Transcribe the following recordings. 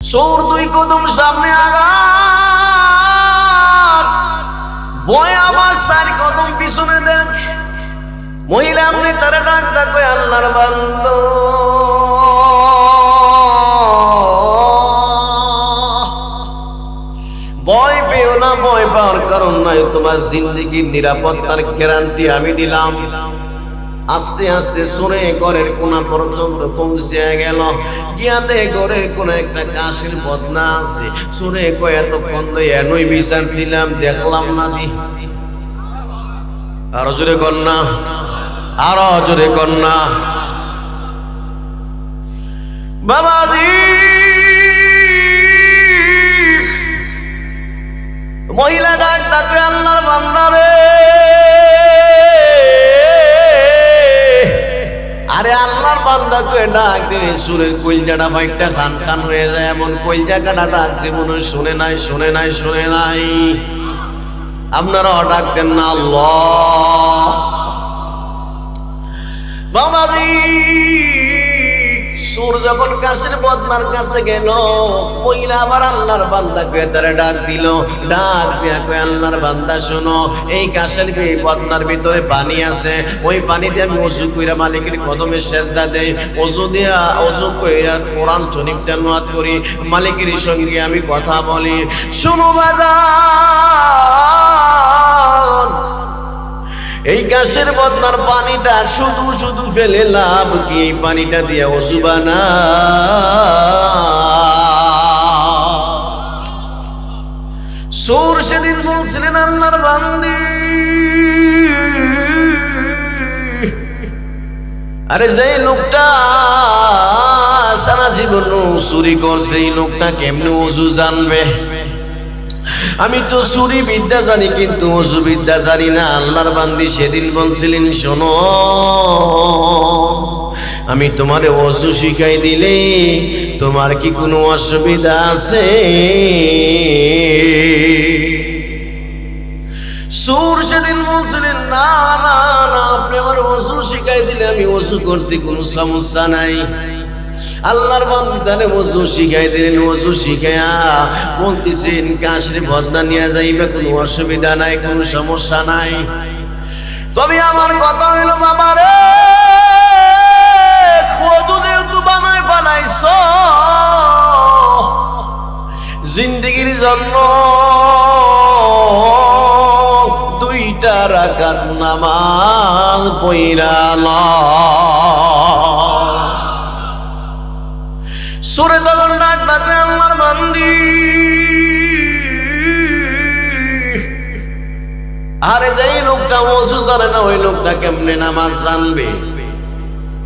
সূর দুই কদম সামনে আগা বয় আমার 4 কদম পিছনে দেখ। মহিলা আপনি তারা ডাক ডাকে আল্লাহর বান্দা ভয় পেও না, ভয় পাওয়ার কারণ নাই, তোমার জিন্দেগির নিরাপত্তার গ্যারান্টি আমি দিলাম। আস্তে আস্তে সরে ঘরের কোনা পর্যন্ত পৌঁছে গেল। গিয়াতে ঘরের কোন একটা কাশির বদনা আছে। সরে কয় এতক্ষণ তো এনই বিচার ছিলাম, দেখলাম না দি। আরো জোরে কন্যা, আরো জোরে কন্যা। বাবাজি মহিলা ডাক ডাকে আল্লাহর বান্দারে, আরে আল্লাহর বান্দাকে ডাক দিলে সুরের কইলজাটা ফাইটটা খান খান হয়ে যায়। এমন কইলজা কাটা ডাকছে মনে হয় শোনে নাই, শোনে নাই, শোনে নাই। আপনারাও ডাক দেন না আল্লাহ। বাবাজি সুর যখন কাশের বদনার কাছে গেল, মহিলা আবার আল্লাহর বান্দাকে তারা ডাক দিল। ডাক দিয়া কয় আল্লাহর বান্দা শোনো, এই কাশের বদনার ভিতরে পানি আছে, ওই পানি দিয়ে আমি ওযু কইরা মালিকের কদমে সেজদা দেই। ওযু দিয়া ওযু কইরা কোরআন শরীফ তেলাওয়াত করি, মালিকের সঙ্গে আমি কথা বলি। শোনো বাজান, এই গাছের বদনার পানিটা শুধু শুধু ফেলে লাভ কি? এই পানিটা দিয়ে ওযু বানা। সূর সেদিন বলছিলেন আল্লাহর বান্দি, আরে যে লোকটা সারা জীবন চুরি করছে, এই লোকটা কেমনে ওযু জানবে? আমি তো চুরি বিদ্যা জানি কিন্তু ওযু বিদ্যা জানি না। আল্লাহর বান্দি সেদিন বলছিলেন শোনো, আমি তোমারে ওযু শিখাই দিলে তোমার কি কোনো অসুবিধা আছে? সূর সেদিন বলছিলেন না না না, আপনি আমার ওযু শিখাই দিলে আমি ওযু করতে কোনো সমস্যা নাই। আল্লাহর বান্দারে ওযু শিখাই দিলেন। ওযু শিখায়া বলতেছেন কাশের বদনা নিয়ে যাইবে, কোনো অসুবিধা নাই, কোনো সমস্যা নাই। তবে আমার কথা হইল বাবারে, ওযু যেহেতু বানাইছ জিন্দেগির জন্য, 2টা রাকাত নামাজ পইরা সুরে তখন ডাক ডাকে আল্লাহর বান্দি, আরে যেই লোকটা ওযু জানে না ওই লোকটা কেমনে নামাজ জানবে?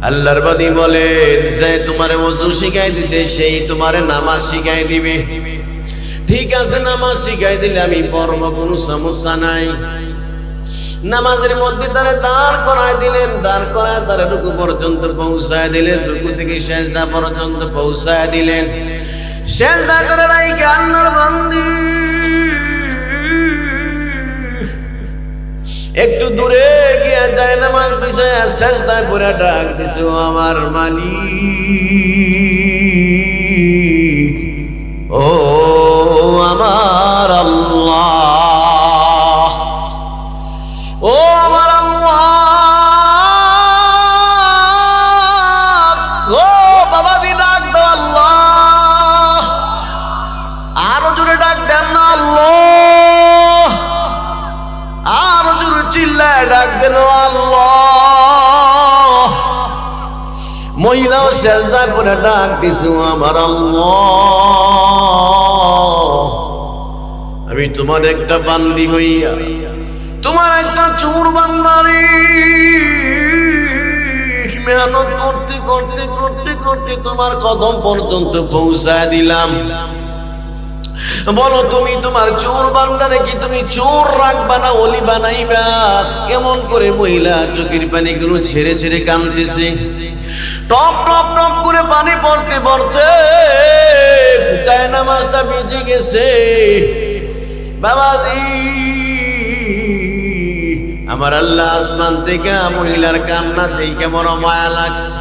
আল্লাহর বান্দি বলেন, যে তোমারে ওযু শিখাই দিছে সেই তোমারে নামাজ শিখাই দিবে। ঠিক আছে, নামাজ শিখাই দিলে আমি পড়ব, কোনো সমস্যা নাই। নামাজের মধ্যে তারা দাঁড় করায় দিলেন, দাঁড় করায় তারা রুকু পর্যন্ত পৌঁছায় দিলেন, রুকু থেকে সেজদা পর্যন্ত পৌঁছায় দিলেন। সেজদা করে রাইখা আল্লাহর বান্দি একটু দূরে গিয়া যায় নামাজ বিছায়া সেজদায় পড়ে ডাক দিছে, আমার মালিক, ও আমার আল্লাহ, ও আমার আল্লাহ। ও বাবাজি ডাক দাও আল্লাহ, আরো জোরে ডাক দেন না আল্লাহ, আরো জোরে চিল্লায় ডাক দেন আল্লাহ। মহিলাও সেজদায় পড়ে ডাক দিছে, আমার আল্লাহ, আমি তোমার একটা বান্দি হইয়া, তোমার একটা চোর বান্দারি মেহনত করতে করতে করতে করতে তোমার কদম পর্যন্ত পৌঁছায় দিলাম। বলো তুমি তোমার চোর বান্দারে কি তুমি চোর রাখবা না ওলি বানাইবা? কেমন করে মহিলা চোখের পানিগুলো ছেড়ে ছেড়ে কাঁদতেছে। টপ টপ টপ করে পানি পড়তে পড়তে চায় নামাজটা ভিজে গেছে। বাবাজি আমার আল্লাহ আসমান থেকে মহিলার কান্না দেখে বড় মায়া লাগছে।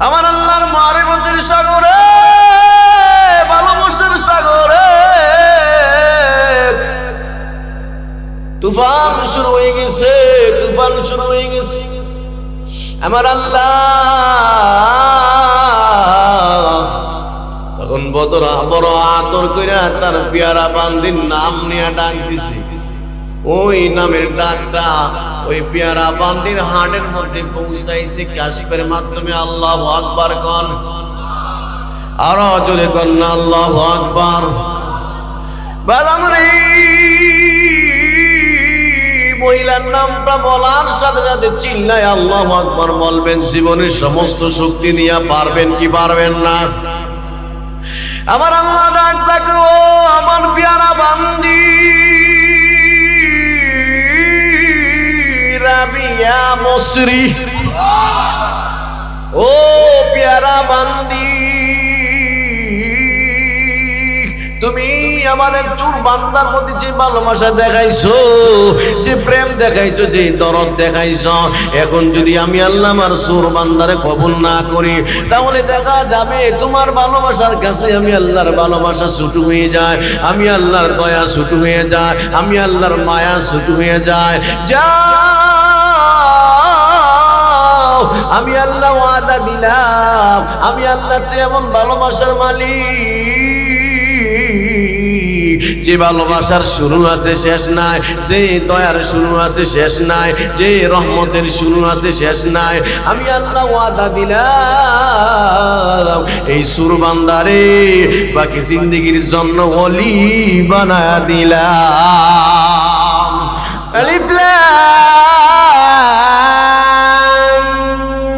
আমার আল্লাহর মারিফতের সাগরে ভালো শুরু হয়ে গেছে, তুফান শুরু হয়ে গেছে। আমার আল্লাহ তখন বড় আদর করে তার পেয়ারা বান্দির নাম নিয়ে ডাক দিছে। ওই নামের ডাকটা ওই পেয়ারা বান্দির হাড়ের মধ্যে পৌঁছাইছে কাশফের মাধ্যমে। আল্লাহু আকবার কোন, আরো জোরে কোন না আল্লাহু আকবার। বাদামরে মহিলার নামটা বলার সাথে সাথে চিল্লায় আল্লাহু আকবার বলবেন। জীবনের সমস্ত শক্তি নিয়ে পারবেন কি পারবেন না? আমার আল্লাহ ডাক ডাকো, আমার পেয়ারা বান্দি রাবিয়া মসরি, ও পেয়ারা বান্দি তুমি আমার চুর বান্দার মধ্যে যে ভালোবাসা দেখাইছো, যে প্রেম দেখাইছো, যে দরদ দেখাইছো, এখন যদি আমি আল্লাহ আমার চোর বান্দারে কবুল না করি তাহলে দেখা যাবে তোমার ভালোবাসার কাছে আমি আল্লাহর ভালোবাসা ছুটু হয়ে যায়, আমি আল্লাহর দয়া ছুটু হয়ে যায়, আমি আল্লাহর মায়া ছুটু হয়ে যায়। যা আমি আল্লাহ ওয়াদা দিলাম, আমি আল্লাহ তো এমন ভালোবাসার মালিক যে ভালোবাসার শুরু আছে শেষ নাই, যে দয়ার শুরু আছে শেষ নাই, যে রহমতের শুরু আছে শেষ নাই। আমি আল্লাহ ওয়াদা দিলাম এই সুর বান্দারে বাকি জিন্দেগির জন্য ওলি বানায়া দিলাম। আলিফ লাম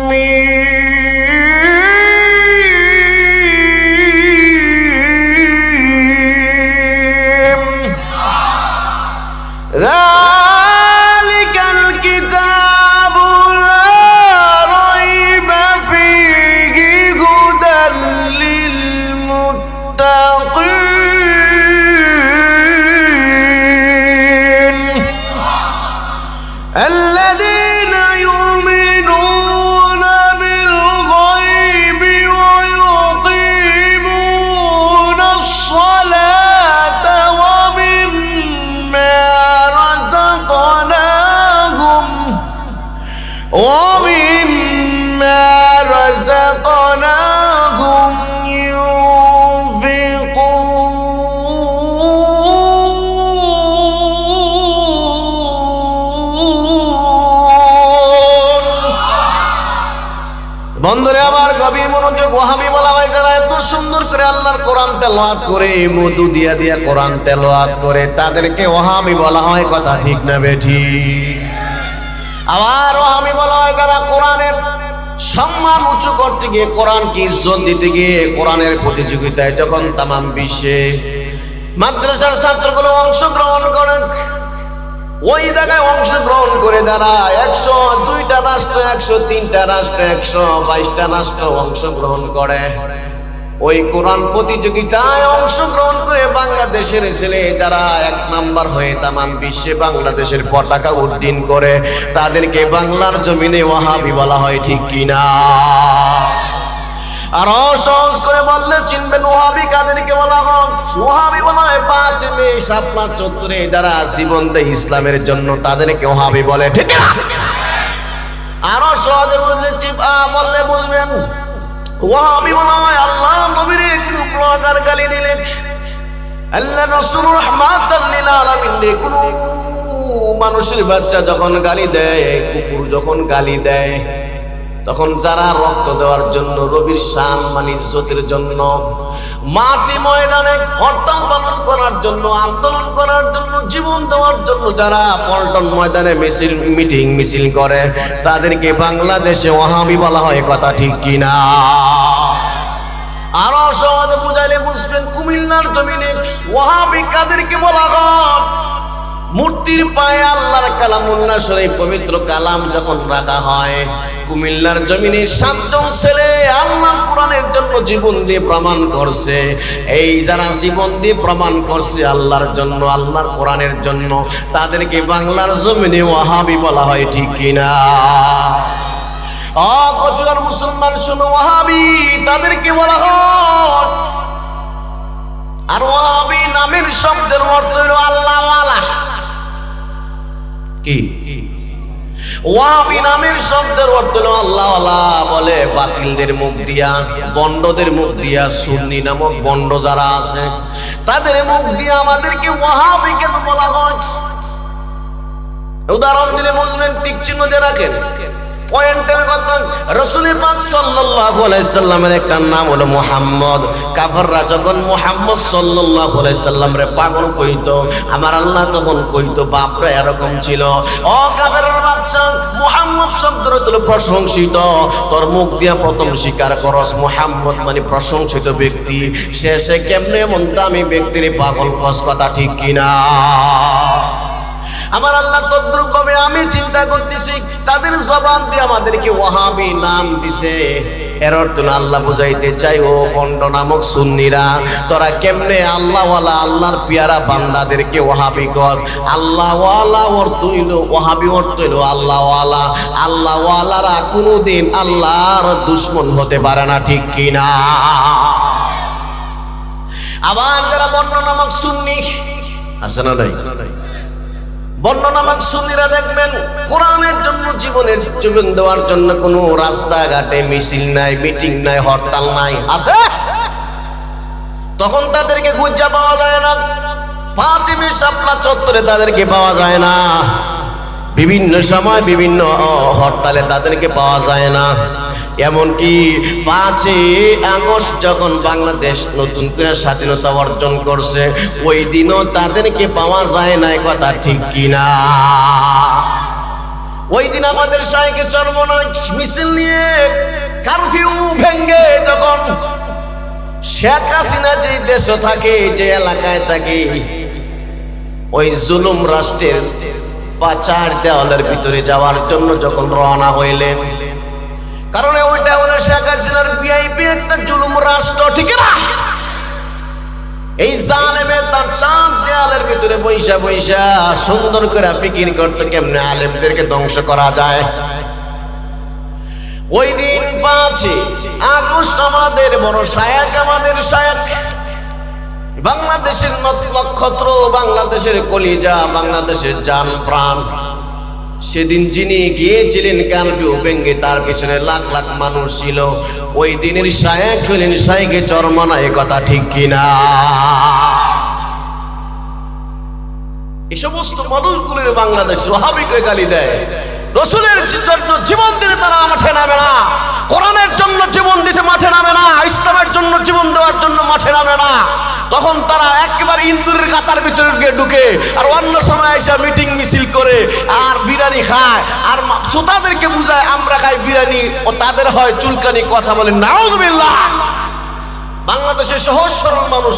মিম। ذلك الكتاب لا ريب فيه هدى للمتقين الذين يؤمنون بالغيب ويقيمون الصلاة ومما رزقناهم ينفقون। বন্ধুরে আমার গভীর মনোযোগ, ওয়াহাবি বলা হয় যারা এত সুন্দর করে আল্লাহর কোরআন তেলাওয়াত করে, মধু দিয়া দিয়া কোরআন তেলাওয়াত করে, তাদেরকে ওয়াহাবি বলা হয়। কথা ঠিক না বেঠিক? আবার ওয়াহাবি বলা হয় যারা কোরআনের সম্মান উঁচু করতে গিয়ে, কোরআনকে ইজ্জত দিতে গিয়ে, কোরআনের প্রতিযোগিতায় যখন তামাম বিশ্বে মাদ্রাসার ছাত্রগুলো অংশগ্রহণ করে, ওই জায়গায় অংশগ্রহণ করে যারা 102টা রাষ্ট্র, 103টা রাষ্ট্র, 122টা রাষ্ট্র অংশগ্রহণ করে, ওই কোরআন প্রতিযোগিতায় অংশগ্রহণ করে বাংলাদেশের ছেলে যারা 1 নাম্বার হয়ে তামাম বিশ্বে বাংলাদেশের পতাকা উড্ডীন করে, তাদেরকে বাংলার জমিনে ওয়াহাবি বলা হয়। ঠিক কিনা? আরো সহজ করে বললে চিনবেন ওয়াহাবি কাদেরকে বলা হয়? ওয়াহাবি বলা হয় 5 মে শাপলা চত্বরে যারা জীবন দেয় ইসলামের জন্য, তাদেরকে ওয়াহাবি বলে। ঠিক না? আরো সহজে বললে বুঝবেন ওয়াহাবি বলা হয় আল্লাহ নবীর কোনো ব্লগার গালি দিলে, আল্লাহ রাসূল রাহমাতাল লিল আলামিন কোনো মানুষের বাচ্চা যখন গালি দেয়, কুকুর যখন গালি দেয়, তখন যারা রক্ত দেওয়ার জন্য, রবির শান মানে ইজ্জতের জন্য মাটি ময়দানে হরতাল পালন করার জন্য, আন্দোলন করার জন্য, জীবন দেওয়ার জন্য যারা পল্টন ময়দানে মিটিং মিছিল করে, তাদেরকে বাংলাদেশে ওয়াহাবি বলা হয়। কথা ঠিক কিনা? আরো সহজে বুঝাইলে বুঝবেন কুমিল্লার জমিনে ওয়াহাবি কাদেরকে বলা হয়? মূর্তির পায়ে আল্লাহর কালামুল্লাহ শরীফ পবিত্র কালাম যখন রাখা হয়, কুমিল্লার জমিনে 7 জন ছেলে আল্লাহ কোরআনের জন্য জীবন দিয়ে প্রমাণ করছে। এই যারা জীবন দিয়ে প্রমাণ করছে আল্লাহর জন্য, আল্লাহর কোরআনের জন্য, তাদেরকে বাংলার জমিনে ওয়াহাবি বলা হয়। ঠিক কিনা? কচুয়ার মুসলমান শুনো, ওয়াহাবি তাদেরকে বলা হয়। আর ওয়াহাবি নামের শব্দের অর্থ হলো আল্লাহওয়ালা। কি ওয়াহাবি নামের শব্দের অর্থ হলো আল্লাহওয়ালা বলে বাতিলদের মুখ দিয়া, বন্ডদের মুখ দিয়া, সুন্নি নামক বন্ড যারা আছে তাদের মুখ দিয়ে আমাদেরকে ওয়াহাবি কেন বলা হয়? উদাহরণ দিলে বুঝবেন, টিক চিহ্ন দিয়ে রাখেন। পয়েন্টের কথা, রাসূল পাক সাল্লাল্লাহু আলাইহি সাল্লামের একটা নাম হলো মুহাম্মদ। কাফেররা যখন মুহাম্মদ সাল্লাল্লাহু আলাইহি সাল্লামরে পাগল কইতো, আমার আল্লাহ তখন কইতো বাপরা এরকম ছিল। ও কাফেরের বাচ্চা, মুহাম্মদ শব্দের অর্থ হলো প্রশংসিত। তোর মুখ দিয়া প্রথম স্বীকার করস মুহাম্মদ মানে প্রশংসিত ব্যক্তি, শেষে কেমনে এমন দামি ব্যক্তির পাগল কস, কথা ঠিক কিনা? আমার আল্লাহ তদ্রুপ ভাবে আমি চিন্তা করতেছি, তাদের জবান দিয়ে আমাদেরকে ওয়াহাবি নাম দিছে। এর অর্থ আল্লাহ বুঝাইতে চাই, ও বন্ড নামক সুন্নিরা, তোরা কেমনে আল্লাহওয়ালা আল্লাহর পিয়ারা বান্দাদেরকে ওয়াহাবি কস? আল্লাহওয়ালা অর্থ হইল, ওয়াহাবি অর্থ হইল আল্লাহওয়ালা। আল্লাহওয়ালারা কোনোদিন আল্লাহর দুশমন হতে পারে না, ঠিক কিনা? আবার যারা বন্ড নামক সুন্নি আছে না নাই, বন্ড নামক সুন্নিরা দেখবেন কোরআনের জন্য জীবন দেওয়ার জন্য কোনো রাস্তাঘাটে মিছিল নাই, মিটিং নাই, হরতাল নাই, আছে? তখন তাদেরকে খুঁজে পাওয়া যায় না। 5 মে শাপলা চত্বরে তাদেরকে পাওয়া যায় না, বিভিন্ন সময় বিভিন্ন হরতালে তাদেরকে পাওয়া যায় না। এমনকি 5 আগস্ট যখন বাংলাদেশ নতুন করে স্বাধীনতা অর্জন করছে, ওই দিনও তাদেরকে পাওয়া যায় না, কথা ঠিক কিনা? ওই দিন আমাদের শাইখে চরমনাই মিছিল নিয়ে কারফিউ ভেঙ্গে, তখন শেখ হাসিনা যে দেশে থাকে, যে এলাকায় থাকে, ওই জুলুম রাষ্ট্রের 4 দেওয়ালের ভিতরে যাওয়ার জন্য যখন রওনা হইলেন, কারণ ওইটা হলো শেখ হাসিনার ভিআইপি একটা জুলুম রাষ্ট্র, ঠিক না? এই জালেমে তার 4 দেয়ালের ভিতরে বৈশা বৈশা সুন্দর করে ফিকির করতে কেমনে আলেমদেরকে ধ্বংস করা যায়। ওই দিন 5 আগস্ট আমাদের বড় শায়েখ, আমাদের শায়েখ, বাংলাদেশের নক্ষত্র, বাংলাদেশের কলিজা, বাংলাদেশের জান প্রাণ, সেদিন যিনি গিয়েছিলেন কারফিউ ভেঙ্গে, তার পিছনে লাখ লাখ মানুষ ছিল। ওই দিনের শায়েখ হলেন শাইখে চরমনাই, কথা ঠিক কিনা? এই সমস্ত মানুষগুলোর বাংলাদেশ ওয়াহাবিকে গালি দেয়। রাসূলের জন্য জীবন দিতে তারা মাঠে নামে না, কোরআনের জন্য জীবন দিতে মাঠে নামে না, ইসলামের জন্য জীবন দেওয়ার জন্য মাঠে নামে না। তখন তারা একেবারে ইন্দুরের গাতার ভিতরে গিয়ে ঢুকে, আর অন্য সময় এসে মিটিং মিছিল করে আর বিরিয়ানি খায়, আর শ্রোতাদেরকে বুঝায় আমরা খাই বিরিয়ানি, ও তাদের হয় চুলকানি, কথা বলে নাউযুবিল্লাহ। বাংলাদেশের সহজ সরল মানুষ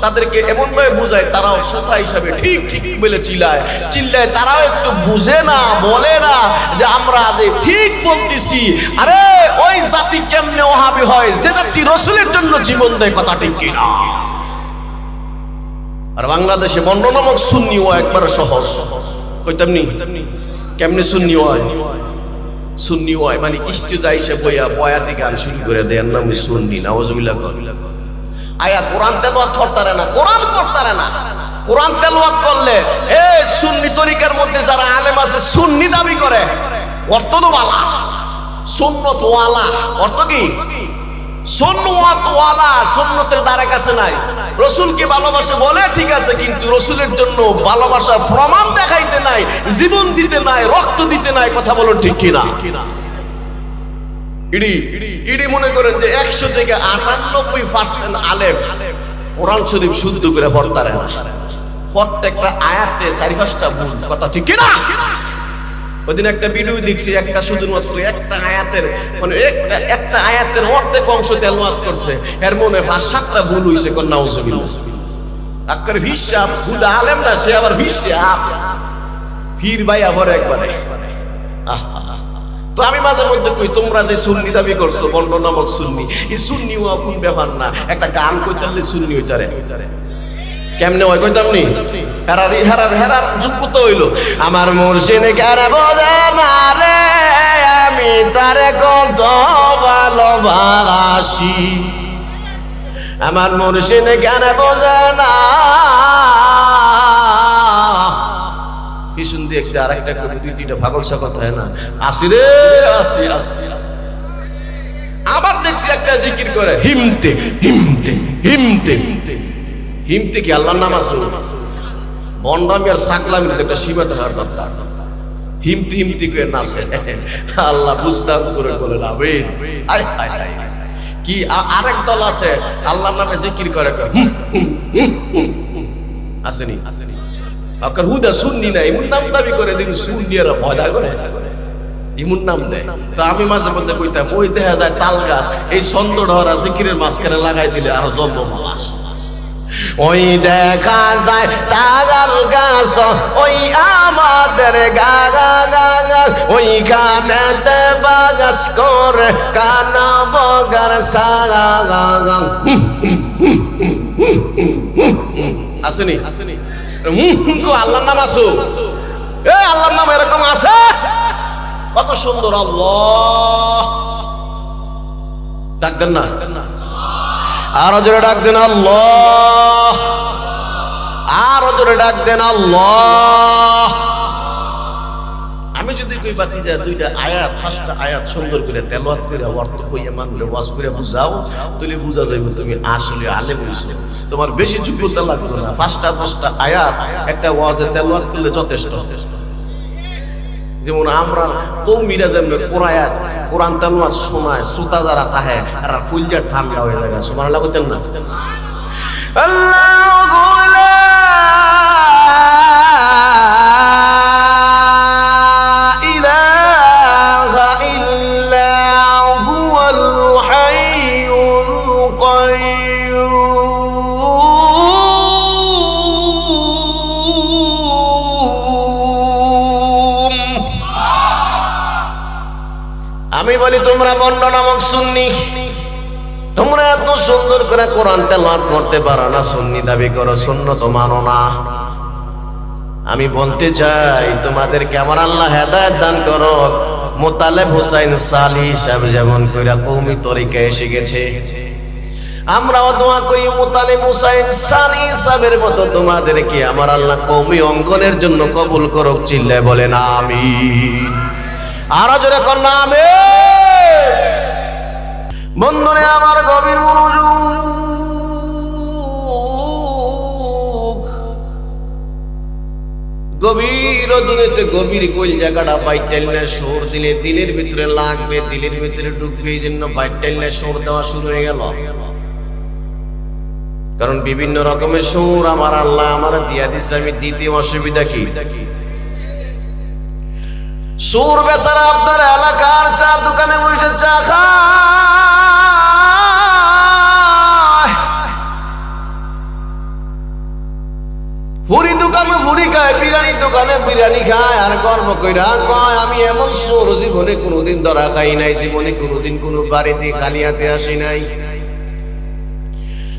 তাদেরকে এমন ভাবে বুঝায়, তারাও শ্রোতা হিসাবে ঠিক ঠিক বলে চিল্লায়, তারাও একটু বুঝে না, বলে না যে আমরা যে ঠিক বলতেছি। আরে ওই জাতি কেমনে ওয়াহাবি হয় যে জাতি রাসূলের জন্য জীবন দেয়, কথা ঠিক কিনা? আর বাংলাদেশে বন্ড নামক সুন্নি ও একবার সহজ কইতামনি, কেমনে সুন্নি হয়? সুন্নি হয় মানে ইস্তেজা হিসেবে বয়াতি গান শুরু করে দেন, নাম সুন্নি, নাউযুবিল্লাহ। আয়া কোরআন তেলাওয়াত করতারে না, কোরআন করতারে না। কোরআন তেলাওয়াত করলে এই সুন্নি তরিকার মধ্যে যারা আলেম আছে সুন্নি দাবি করে, অর্থ তো ওয়ালা, সুন্নত ওয়ালা, অর্থ কি? সুন্নত ওয়ালা, সুন্নতের দ্বারে কাছে নাই। রাসূলকে ভালোবাসে বলে ঠিক আছে, কিন্তু রাসূলের জন্য ভালোবাসার প্রমাণ দেখাইতে নাই, জীবন দিতে নাই, রক্ত দিতে নাই, কথা বলুন ঠিক কিনা? ইডি মনে করেন যে 100 থেকে 98% আলেম কোরআন শরীফ শুদ্ধ করে পড়তারে না, প্রত্যেকটা আয়াতে 4-5টা ভুল, কথা ঠিক কিনা? ওইদিন একটা ভিডিও দেখছি, একটা শুধুমাত্র একটা আয়াতের মানে একটা আয়াতের অর্ধেক অংশ তেলাওয়াত করছে, এর মনে 5-7টা ভুল হইছে, কোন নাউযুবিল্লাহ। আক্কার হিসাব খুদা আলেম না, সে আবার হিসাব ফির ভাই আবার একবারে। তো আমি মাঝে মধ্যে কই, তোমরা যে সুন্নি দাবি করছো, বন্ড নামক সুন্নি, এই সুন্নি ও কোন ব্যাপার না, একটা গান কইতালে সুন্নি হইতারে, কেমনে হয় কইতামনি? হেরার যোগ্যতা হইল আমার মুর্শিদ কেন বোঝে না রে, আমি তারে কত ভালোবাসি, আমার মুর্শিদ কেন বোঝে না। কি শুনতে একটা আরেকটা করে দুই তিনটা পাগল ছাগল হয় না, আসি রে আসি আসি। আবার দেখছি একটা জিকির করে হিমতে হিমতে হিমতে হিমতে, কি আল্লাহর নাম আছে? বন্ডামি আর সাকলামি একটা সীমা থাকার দরকার। হিমতি হিমতি করে নাচে, আল্লাহ বুঝতাম করে বলেন আমিন। আয় হায় হায়, কি আরেক দল আছে আল্লাহর নামে জিকির করে, আসেনি আসেনি আকার হুদা সুন্নি না, এমন নাম দাবি করে দিন সুন্নিরা পয়দা করে এমন নাম দেয়। তো আমি মাঝে মধ্যে কইতাম ওই দেখা যায় তাল গাছ, এই ছন্দ ঢরা জিকিরের মাঝখানে লাগাই দিলে আরো জম্বমালা। ওই দেখা যায় তাল গাছ, ওই আমাদের গাগা গাগা, ওই কানেতে বাগাস করে কানা বগার সাগা গাগা। আসেনি আসেনি, আল্লাহর নাম আসো, এ আল্লাহর নাম এরকম আছে, কত সুন্দর। আল্লাহ ডাক দেন না, আরো জোরে ডাক দেন আল্লাহ, আরো জোরে ডাক দেন আল্লাহ। আমি যদি কই বাতিজা দুইটা আয়াত, পাঁচটা আয়াত সুন্দর করে তেলাওয়াত করে অর্থ কইয়া মানুষে ওয়াজ করে বুঝাও, তাহলে বুঝা যাবে তুমি আসলে আলেম হইছো। তোমার বেশি যোগ্যতা লাগবে না, পাঁচটা দশটা আয়াত একটা ওয়াজে তেলাওয়াত করলে যথেষ্ট। যেমন আমরা কৌমিরা যেমন কোরআন তেলাওয়াত শোনায়, শ্রোতা যারা তাহে আর কলিজা ঠান্ডা হয়ে যায়। সুবহানাল্লাহ বলতেন না? আল্লাহু লা ইলাহা ইল্লা হুয়াল হাইয়ুল কাইয়্যুম। আমি বলি তোমরা বন্ড নামক সুন্নি, তোমরা এত সুন্দর করে কোরআন তেলাওয়াত করতে পারো না, সুন্নি দাবি করো, সুন্নত মানো না। আমি বলতে চাই তোমাদেরকে আমার আল্লাহ হেদায়েত দান করো। মোতালেব হুসাইন সালি সাহেব যেমন কইরা কওমি তরিকায় এসে গেছে, আমরাও দোয়া করি মোতালেব হুসাইন সালি সাহেবের মতো তোমাদেরকে আমার আল্লাহ কওমি অঙ্গনের জন্য কবুল করুক। চিল্লায় বলেন আমিন, আরো জোরে কর না আমিন। বন্ধুরে আমার গভীর মনোযোগ, গভীর দুনিয়াতে গভীর কোন জায়গাটা বাইটাইলে সুর দিলে দিলের ভিতরে লাগবে, দিলের ভিতরে ঢুকবে, এই জন্য বাইটাইলে সুর দেওয়া শুরু হয়ে গেল। কারণ বিভিন্ন রকমের সুর আমার আল্লাহ আমার দিয়া দিছে, আমি দিতে অসুবিধা কি? সুর বেচারা আপনার এলাকার চা দোকানে বসে চা খায়, হুরি দোকানে হুরি খায়, বিরিয়ানি দোকানে বিরিয়ানি খায়, আর কর্ম কইরা কয় আমি এমন সুর জীবনে কোনোদিন ধরা খাই নাই, জীবনে কোনোদিন কোনো বাড়িতে কালিয়াতে আসি নাই।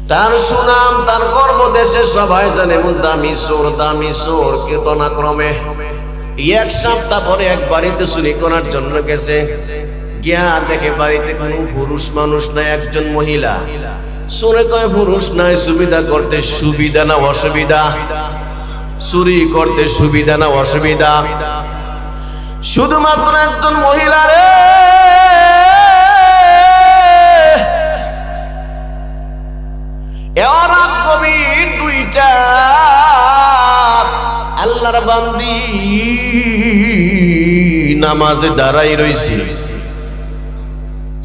তার সুনাম তার কর্ম দেশে সবাই জানে, দামি সুর কীর্তনাক্রমে এক সপ্তাহ পরে এক বাড়িতে চুরি করার জন্য গেছে, গিয়া দেখে বাড়িতে কোনো পুরুষ মানুষ নাই, একজন মহিলা। শুনে কয় পুরুষ নাই, সুবিধা করতে সুবিধা না অসুবিধা? চুরি করতে সুবিধা না অসুবিধা? শুধুমাত্র একজন মহিলা রে, এরা গভীর দুইটা আল্লাহর বান্দি নামাজে দাঁড়াই রইছি।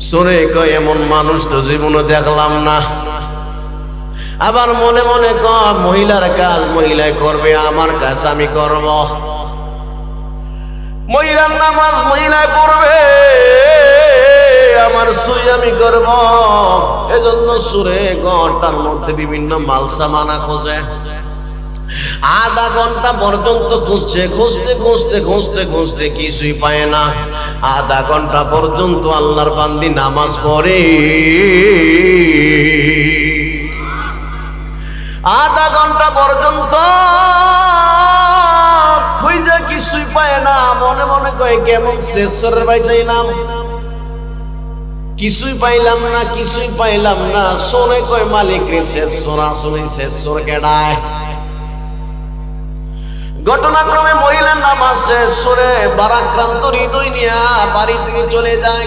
সরে কয় এমন মানুষ তো জীবনে দেখলাম না। আবার মনে মনে কয় মহিলার কাজ মহিলাই করবে, আমার কাজ আমি করব। মহিলার নামাজ মহিলাই পড়বে, আমার চুরি আমি করব। এজন্য সুরে ঘরটার মধ্যে বিভিন্ন মালসামানা খোঁজে। আধা ঘন্টা পর্যন্ত খুঁজছে, খুঁজতে খুঁজতে খুঁজতে খুঁজতে কিছুই পায় না। আধা ঘন্টা পর্যন্ত আল্লাহর বান্দি নামাজ পড়ে, আধা ঘন্টা পর্যন্ত খুঁজে কিছুই পায় না। মনে মনে কয় কেমন শেষরের বাইতাইলাম, কিছুই পাইলাম না, কিছুই পাইলাম না। শোনে কয় মালিক রে শেষর আসলে শেষর কেডায়? ঘটনাক্রমে মহিলার নামাজ শেষ সুরে বারাক্রান্ত হৃদয় নিয়ে বাড়ি থেকে চলে যায়।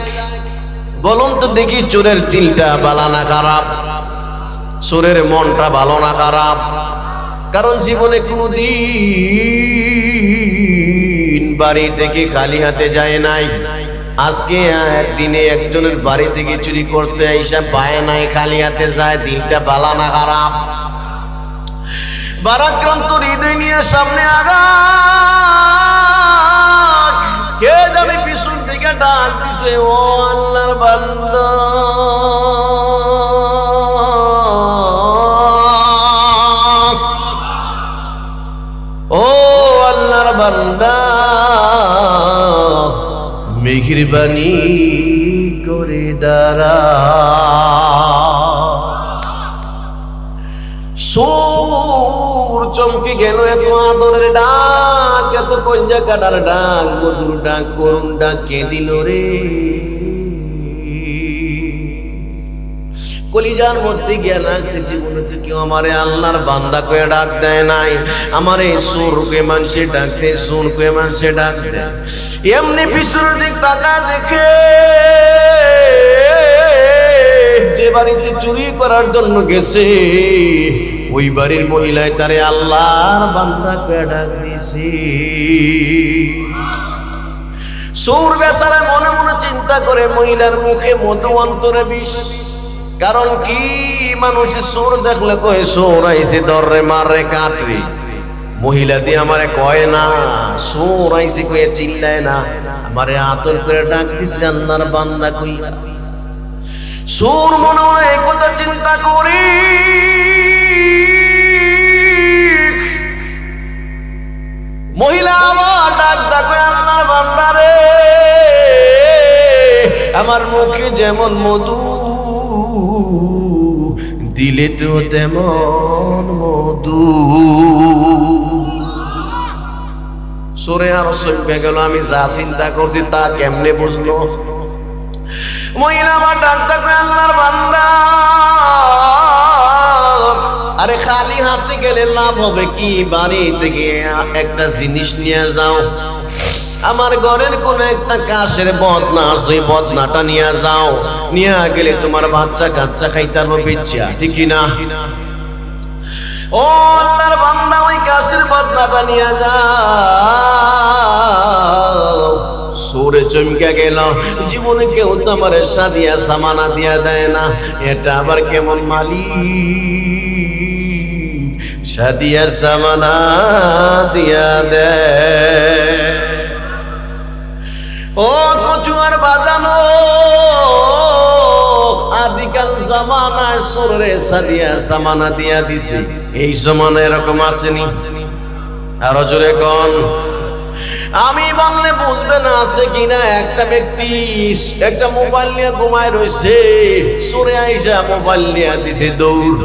বলুন তো দেখি, চোরের দিলটা ভালো না খারাপ? চোরের মনটা ভালো না খারাপ? কারণ জীবনে কোনোদিন বাড়ি থেকে খালি হাতে যায় নাই। আজকে দিনে একজনের বাড়ি থেকে চুরি করতে আইসা পায় নাই, খালি হাতে যায়। দিলটা ভালো না খারাপ? বারাক্রান্ত হৃদয় নিয়ে সামনে আগা, কে জানি পিছন থেকে ডাক দিছে, ও আল্লাহর বান্দা, ও আল্লাহর বান্দা, মেহেরবানি করে দাঁড়া। সুর চমকে গেল, এত আদরের ডাক, এত কঞ্জা কাটার ডাক, মধুর ডাক, করুণ ডাক কে দিল রে? কলিজার মধ্যে গিয়া লাগছে, জীবনে তো কেউ আমারে আল্লাহর বান্দা কয়ে ডাক দেয় নাই। আমারে সুর কে মানুষে ডাক দেয়, সুর কে মানুষে ডাক দেয়। এমনি পিছনের দিক তাকা দেখে, যে বাড়িতে চুরি করার জন্য গেছে ওই বাড়ির মহিলায় তারে আল্লাহর বান্দা কয়ে ডাক দিছে। সুর বেচারা মনে মনে চিন্তা করে, মহিলার মুখে মধু অন্তরে বিষ। কারণ কি, মানুষে সুর দেখলে কয়ে সুর আইছে দররে মারে কাটরি। মহিলা দিয়ে আমারে কয় না, সুর আইছে কয়ে চিল্লায় না, আমারে আতর করে ডাক দিছে আল্লাহর বান্দা কইয়া। সুর মনে মনে এই কথা চিন্তা করি, মহিলা আবার ডাক ডাকে, আল্লাহর বান্দা রে, আমার মুখে যেমন মধু, দিলে তো তেমন মধু। সরে আরো চলবে গেল, আমি যা চিন্তা করছি তা কেমনে বুঝলো? মহিলা আমার ডাক ডাকে, আল্লাহর বান্দা, আরে খালি হাতে গেলে লাভ হবে কি? বাড়ি থেকে একটা জিনিস নিয়ে যাও, আমার ঘরের কোন একটা কাশের বদনা আছে, ওই বদনাটা নিয়ে যাও। নিয়ে গেলে তোমার বাচ্চা কাচ্চা খাইতে পারবে, ঠিক না? ও আল্লাহর বান্দা, ওই কাশের বদনাটা নিয়ে যাও। সরে চমকে গেল, জীবনে কেউ তো আমার সাদিয়া সামানা দিয়া দেয় না, এটা আবার কেমন মালিক সাদিয়া সামানা দিয়া দেয়? ও কচুয়ার বাজানো, আদিকাল জামানায় সুরে সাদিয়া সামানা দিয়া দিছে। এই জমানায় এরকম আসেনি? আরো জোরে কোন? আমি বললে বুঝবে না আছে কিনা। একটা ব্যক্তি একটা মোবাইল নিয়ে ঘুমায় রয়েছে, সুরে আইসা মোবাইল নিয়ে দিছে দৌড়।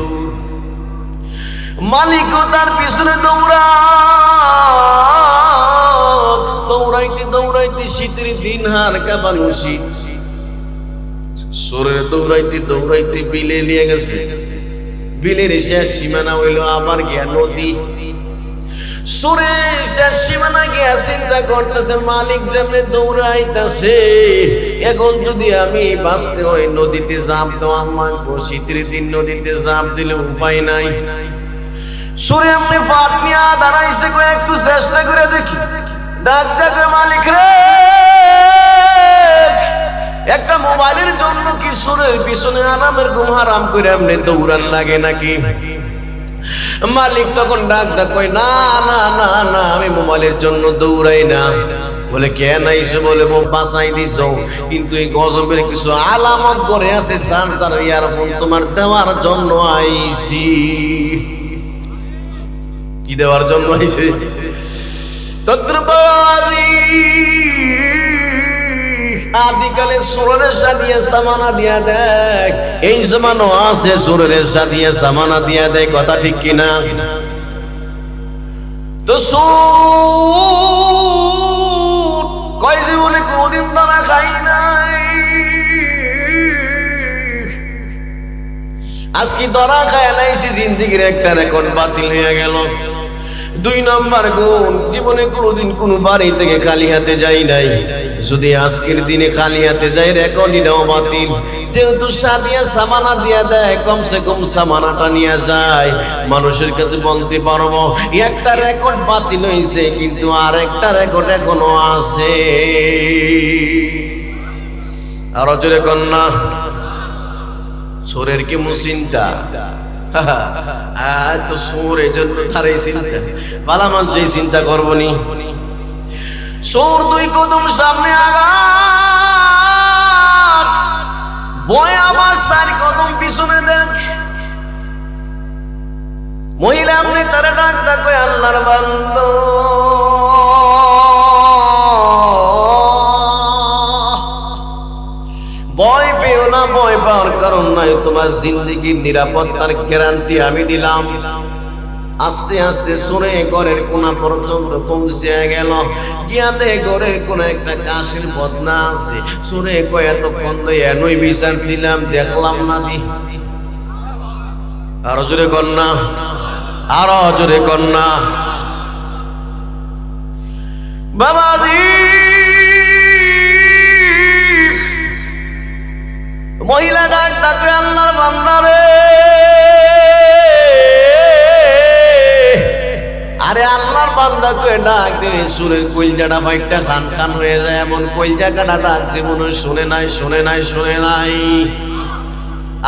মালিকও তার পিছনে দৌড়াইতে দৌড়াইতে শীতের দিন হার কাঁপানো শীত, সরে দৌড়াইতে দৌড়াইতে বিলে নিয়ে গেছে। বিলের শেষ সীমানা হইল আবার গিয়া নদী। সরে শেষ সীমানা গিয়া চিন্তা করতেছে, মালিক যেমনি দৌড়াইতেছে, এখন যদি আমি বাঁচতে হয় নদীতে ঝাঁপ দেওয়া মানবো। শীতের দিন নদীতে ঝাঁপ দিলে উপায় নাই। সরে এমনি ফাট নিয়ে দাঁড়াইছে, একটু চেষ্টা করে দেখি। ডাক ডাকে, মালিক রে, একটা মোবাইলের জন্য কি সুরের পিছনে আরামের ঘুম হারাম করে এমনি দৌড়ান লাগে নাকি? মালিক তখন ডাক ডাক, না না না না, আমি মোবাইলের জন্য দৌড়াই না। বলে কেন আইসো? বলে বাঁচাই দিছ, কিন্তু এই গজবের কিছু আলামত করে আছে, চার্জার ইয়ারফোন তোমার দেওয়ার জন্য আইছি। কি দেওয়ার জন্য আইছে? আদিকালে সুরের সাদিয়া সামানা দিয়া দেয়, এই জমানো আছে সুরের সাদিয়া সামানা দিয়া দেয়। কথা ঠিক কিনা? তো সুর কয় জীবনে কোনদিন দানা খাই নাই, আজকে ধরা খায় নাইছি, জিন্দিগির একটা রেকর্ড বাতিল হয়ে গেল। দুই নাম্বার গুণ, জীবনে কোনোদিন কোনো বাড়ি থেকে খালি হাতে যাই নাই। যদি আজকের দিনে খালি হাতে যাই রেকর্ডিংটাও বাতিল। যেহেতু সাদিয়া সামানা দিয়া দেয়, কমসে কম সামানাটা নিয়ে যায়, মানুষের কাছে বলতে পারবো একটা রেকর্ড বাতিল হয়েছে, কিন্তু আর একটা রেকর্ড এখনো আছে। আরো জোরে কন্যা, সোরের কি মুচিন্তা তো সোর এই জন্য তার এই চিন্তা, ভালো মানুষ এই চিন্তা করবো নি। সোর দুই কদম সামনে আগাম, বয় আমার 4 কদম পিছনে দেখ। মহিলা আপনি তারা ডাক ডাকে আল্লাহর বান্দা, ভয় পেও না, ভয় পাওয়ার কারণ নাই, তোমার জিন্দেগির নিরাপত্তার গ্যারান্টি আমি দিলাম। আস্তে আস্তে সরে ঘরের কোনা পর্যন্ত পৌঁছে গেল, গিয়াতে ঘরের কোন একটা কাশের বদনা আছে। সরে কয় এতক্ষণ তো এনই বিচার ছিলাম, দেখলাম না দি। আরো জোরে কন্যা, আরো জোরে কন্যা। বাবাজি মহিলা ডাক ডাকে আল্লাহর বান্দারে, আরে আল্লাহর বান্দাকে ডাক দিলে সুরের কইলজাটা ফাইটটা খান খান হয়ে যায়, এমন কইলজা কাটা ডাকছে মনে হয় শোনে নাই, শোনে নাই, শোনে নাই।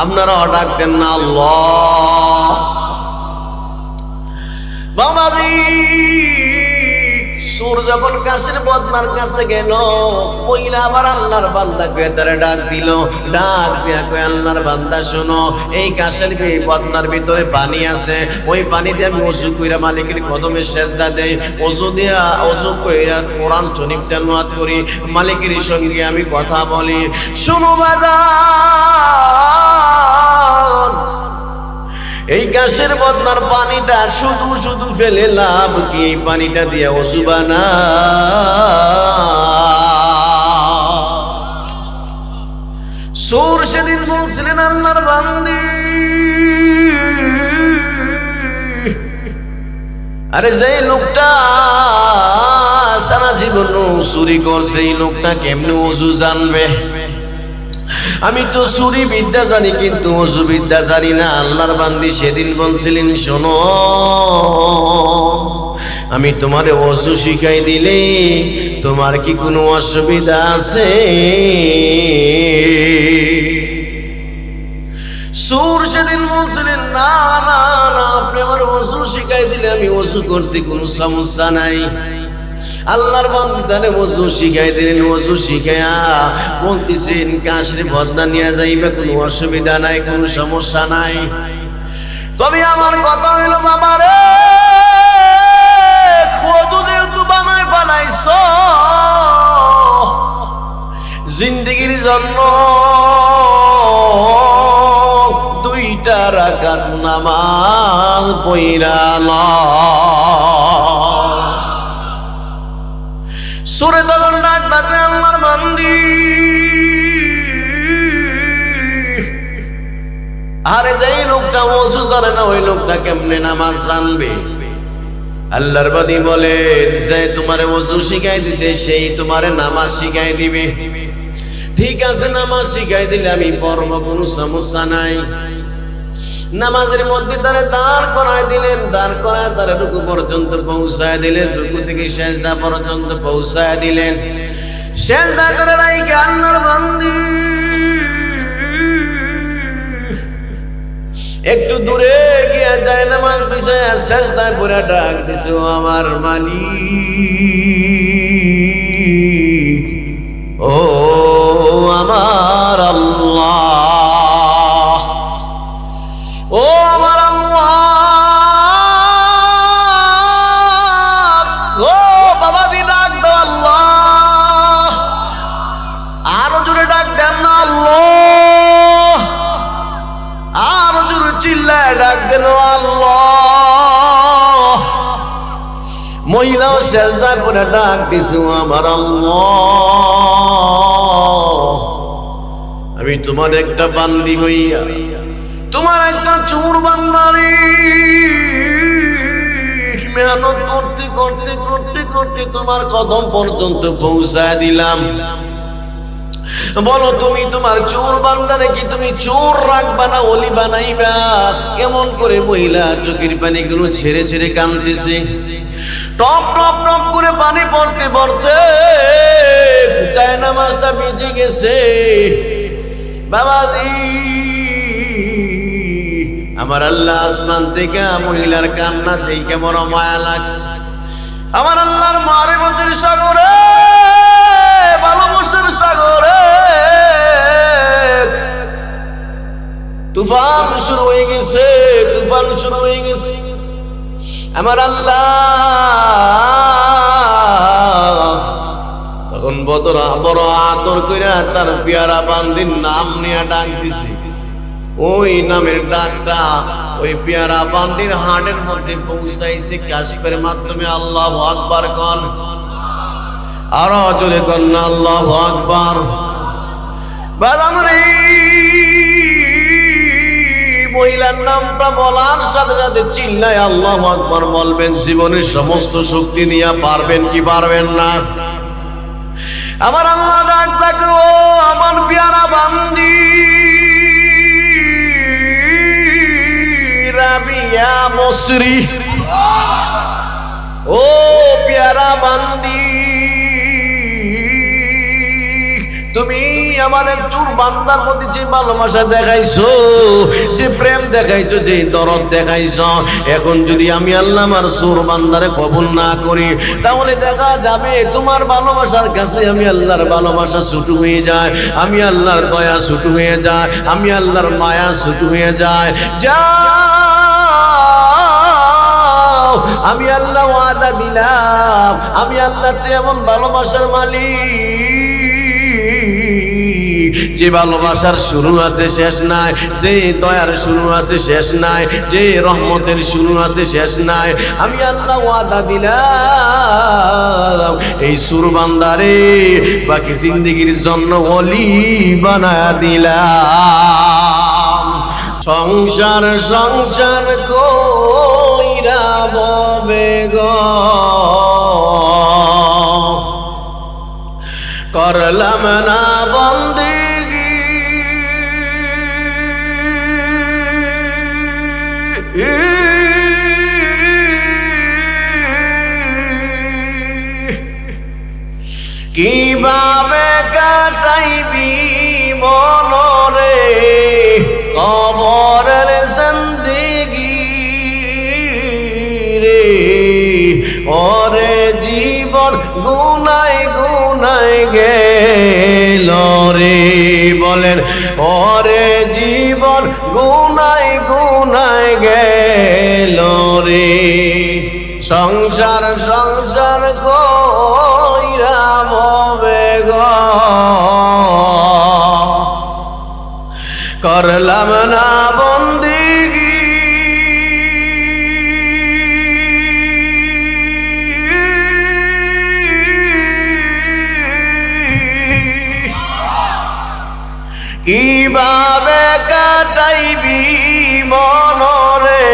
আপনারা ডাক দেন না আল্লাহ। বাবাজি সুর যখন কাশের বদনার কাছে গেল, মহিলা আবার আল্লাহর বান্দাকে তারা ডাক দিল, ডাক দিয়া কয় আল্লাহর বান্দা শোনো, এই কাশের বদনার ভিতরে পানি আছে, ওই পানি দিয়ে আমি ওযু কইরা মালিকের কদমে সেজদা দেই, ওযু দিয়া ওযু কইরা কোরআন শরীফ তেলাওয়াত করি, মালিকের সঙ্গে আমি কথা বলি। শোনো বাজান, এই গাছের বদনার পানিটা শুধু শুধু ফেলে লাভ কি? এই পানিটা দিয়ে ওযু বানা। সুর সেদিন বলছিলেন আল্লাহর বান্দি, আরে যে লোকটা সারা জীবন চুরি করছে, এই লোকটা কেমনে ওযু জানবে? আমি তো চুরি বিদ্যা জানি কিন্তু ওযু বিদ্যা জানি না। আল্লাহর বান্দি সেদিন বলছিলেন শোনো, আমি তোমারে ওযু শিখাই দিলে তোমার কি কোনো অসুবিধা আছে? সুর সেদিন বলছিলেন না না না, আপনি আমার ওযু শিখাই দিলে আমি ওযু করতে কোনো সমস্যা নাই। আল্লাহর বান্দারে ওযু শিখাই দিলেন, ওযু শিখায়া বলতেছেন কাশের বদনা নিয়ে যাইবে, কোনো অসুবিধা নাই, কোনো সমস্যা নাই। তবে আমার কথা হইল বাবারে, ওযু যেহেতু বানাইছ জিন্দেগির জন্য, 2টা রাকাত নামাজ পইরা সুরে তখন ডাক ডাকে আল্লাহর বান্দি, আরে যেই লোকটা ওযু জানে না ওই লোকটা কেমনে নামাজ জানবে? আল্লাহর বান্দি বলেন যে তোমারে ওযু শিখাই দিছে সেই তোমারে নামাজ শিখাই দিবে। ঠিক আছে, নামাজ শিখাই দিলে আমি পড়ব, কোনো সমস্যা নাই। নামাজের মধ্যে তারা দাঁড় করায় দিলেন, দাঁড় করায় তারা রুকু পর্যন্ত পৌঁছায় দিলেন, রুকু থেকে সেজদা পর্যন্ত পৌঁছায় দিলেন। সেজদা করে রাইখা আল্লাহর বান্দি একটু দূরে গিয়া যায় নামাজ বিছায়া সেজদায় পড়ে ডাক দিছে, আমার মালিক, ও আমার আল্লাহ, ও আমার আল্লাহ, ও বাবাজি ডাক দাও আল্লাহ, আরো জোরে ডাক দেন না আল্লাহ, আরো জোরে চিল্লায় ডাক দেন আল্লাহ। মহিলাও সেজদায় পড়ে ডাক দিছে, আমার আল্লাহ, আমি তোমার একটা বান্দি হইয়া তোমার একটা চোর বান্দারি মেহনত করতে করতে করতে করতে তোমার কদম পর্যন্ত পৌঁছায় দিলাম। বলো তুমি তোমার চোর বান্দারে কি তুমি চোর রাখবা না ওলি বানাইবা? কেমন করে মহিলা চোখের পানিগুলো ছেড়ে ছেড়ে কাঁদতেছে, টপ টপ টপ করে পানি পড়তে পড়তে চায় নামাজটা ভিজে গেছে। বাবাজি, আমার আল্লাহ আসমান থেকে মহিলার কান্না দেখে বড় মায়া লাগছে। আমার আল্লাহর মারিফতের সাগরে, ভালোবাসার সাগরে তুফান শুরু হয়ে গেছে, তুফান শুরু হয়ে গেছে। আমার আল্লাহ তখন বড় আদর করে তার পেয়ারা বান্দির নাম নিয়ে ডাক দিছে। ওই নামের ডাকটা ওই পেয়ারা বান্দির হাড়ের মধ্যে পৌঁছাইছে কাশফের মাধ্যমে। আল্লাহু আকবার কোন, আরো জোরে কোন না আল্লাহু আকবার। বাদামরি মহিলার নামটা বলার সাথে সাথে চিল্লায় আল্লাহু আকবার বলবেন। জীবনের সমস্ত শক্তি নিয়ে পারবেন কি পারবেন না? আমার আল্লাহ ডাক ডাকলো, আমার পেয়ারা বান্দি রাবিয়া মসরি, ও পেয়ারা বান্দি, তুমি আমার চোর বান্দার প্রতি যে ভালোবাসা দেখাইছো, যে প্রেম দেখাইছো, যে দরদ দেখাইছো, এখন যদি আমি আল্লাহ আমার চোর বান্দারে কবুল না করি, তাহলে দেখা যাবে তোমার ভালোবাসার কাছে আমি আল্লাহর ভালোবাসা ছোট হয়ে যায়, আমি আল্লাহর দয়া ছোট হয়ে যায়, আমি আল্লাহর মায়া ছোট হয়ে যায়। যা আমি আল্লাহ ওয়াদা দিলাম, আমি আল্লাহ তো এমন ভালোবাসার মালিক, যে ভালোবাসার শুরু আছে শেষ নাই, যে দয়ার শুরু আছে শেষ নাই, যে রহমতের শুরু আছে শেষ নাই। আমি আল্লাহ ওয়াদা দিলাম এই সুর বান্দারে বাকি জিন্দগির জন্য ওলি বানায়া দিলাম। সংসার সংসার কইরা ববে গো, করলাম না বন্দেগি, কিভাবে কাটাইবি মনরে কবরের জিন্দেগি রে, ওরে জীবন গুনাই গুনাই গেল রে, বলেন ওরে জীবন গুনাই গুনাই গেল রে। সংসার সংসার কইরা মবে গো, করলাম না বন্দেগি, কিভাবে কাটাইবি মনরে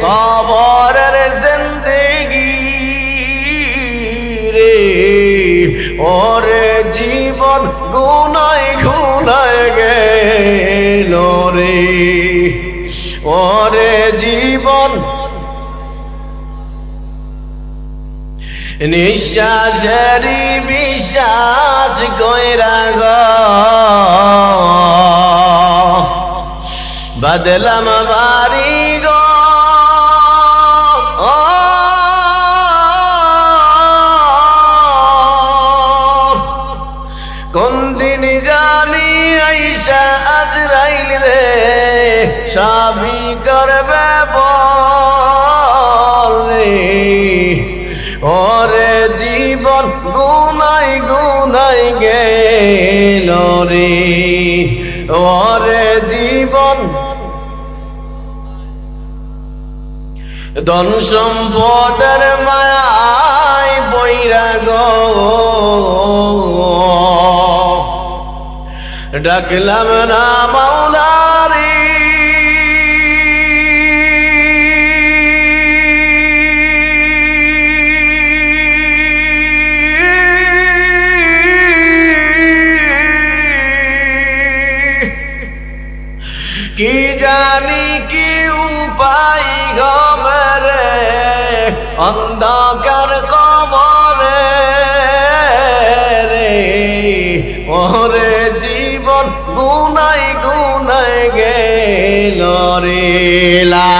কবরের জিন্দেগি রে, ওরে জীবন গুনাই গুনাই গেল রে, ওরে জীবন নিঃশ্বাসেরি বিশ্বাস কইরা গো, বদলাম বাড়ি গো, কোন দিন জানি আইসা আজরাইল রে সবই করবে বল রে, ওরে জীবন গুনাই গুনাই গেল রে, ওরে জীবন ধন সম্পদের মায়ায় বৈরা গো, ডাকলাম না মাওলারি অন্ধকার কবরে রে ওরে জীবন গুনাই গুনাই গেল রে লা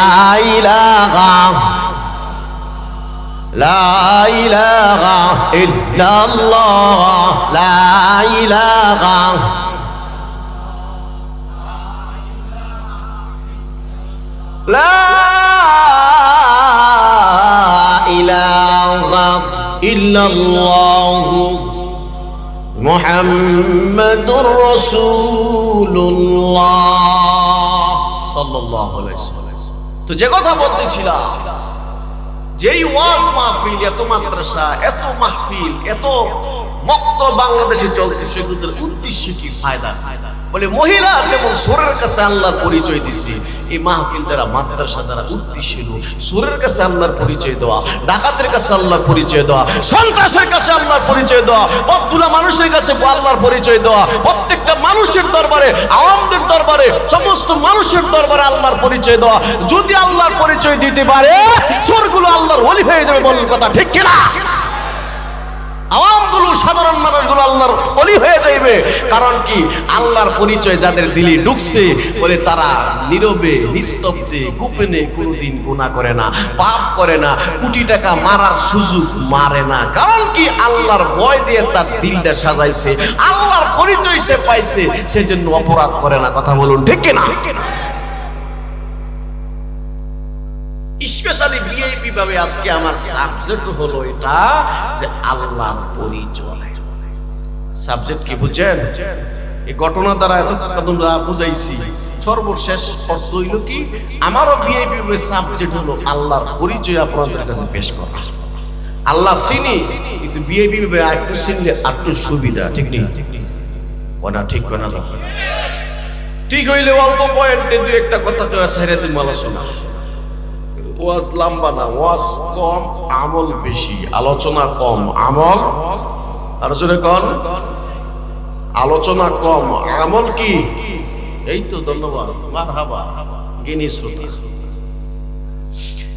ইলাহা লা ইলাহা ইল্লাল্লাহ লা ইলাহা লা ইলাহা ইল্লাল্লাহ মুহাম্মাদুর রাসূলুল্লাহ সাল্লাল্লাহু আলাইহি ওয়াসাল্লাম। তো যে কথা বলতেছিলাম, যেই ওয়াজ মাহফিল, এত মাদ্রাসা, এত মাহফিল, এত মক্তব বাংলাদেশে চলছে, সেগুলোর উদ্দেশ্য কি, ফায়দা? বলে মহিলা যেমন সুরের কাছে আল্লাহর পরিচয় দিছে, এই মাহফিল দ্বারা, মাদ্রাসা দ্বারা উদ্দেশ্য হলো সুরের কাছে আল্লাহর পরিচয় দেওয়া, ডাকাতের কাছে আল্লাহর পরিচয় দেওয়া, সন্ত্রাসের কাছে আল্লাহর পরিচয় দেওয়া, পথভুলা মানুষের কাছে আল্লাহর পরিচয় দেওয়া, প্রত্যেকটা মানুষের দরবারে, আওয়ামদের দরবারে, সমস্ত মানুষের দরবারে আল্লাহর পরিচয় দেওয়া। যদি আল্লাহর পরিচয় দিতে পারে, চোরগুলো আল্লাহর ওলি হয়ে যাবে। বলেন কথা ঠিক কিনা? আওয়ামগুলো, সাধারণ মানুষগুলো আল্লাহর ওলি হয়ে যাবে। কারণ কি? আল্লাহর পরিচয় যাদের দিলে ঢুকছে, বলে তারা নীরবে, নিস্তব্ধে, গোপনে কোনোদিন গুনাহ করে না, পাপ করে না, কোটি টাকা মারার সুযোগ মারে না। কারণ কি? আল্লাহর ভয় দিয়ে তার দিলটা সাজাইছে, আল্লাহর পরিচয় সে পাইছে, সেজন্য অপরাধ করে না। কথা বলুন ঠিক কিনা? স্পেশালি ভিআইপি ভাবে আজকে আমার সাবজেক্ট হলো এটা, যে আল্লাহর পরিচয়। সাবজেক্ট কি বুঝছেন? এই ঘটনা দ্বারা এত তোমরা বুঝাইছি, সর্বশেষ অর্থ হইল কি, আমারও ভিআইপি ভাবে সাবজেক্ট হলো আল্লাহর পরিচয় আপনাদের কাছে পেশ করা। আল্লাহ চিনি, কিন্তু ভিআইপি ভাবে একটু চিনলে একটু সুবিধা। ঠিক নেই? কোনা ঠিক কোনা ঠিক হইলে অল্প পয়েন্টে দুই একটা কথা তো ছেড়ে দিন আলোচনা। ওয়াজ লম্বা না, ওয়াজ কম, আমল বেশি, আলোচনা কম, আমল আর জোরে কন, আলোচনা কম, আমল কি? এই তো, ধন্যবাদ, মারহাবা, জ্ঞানী শ্রোতা।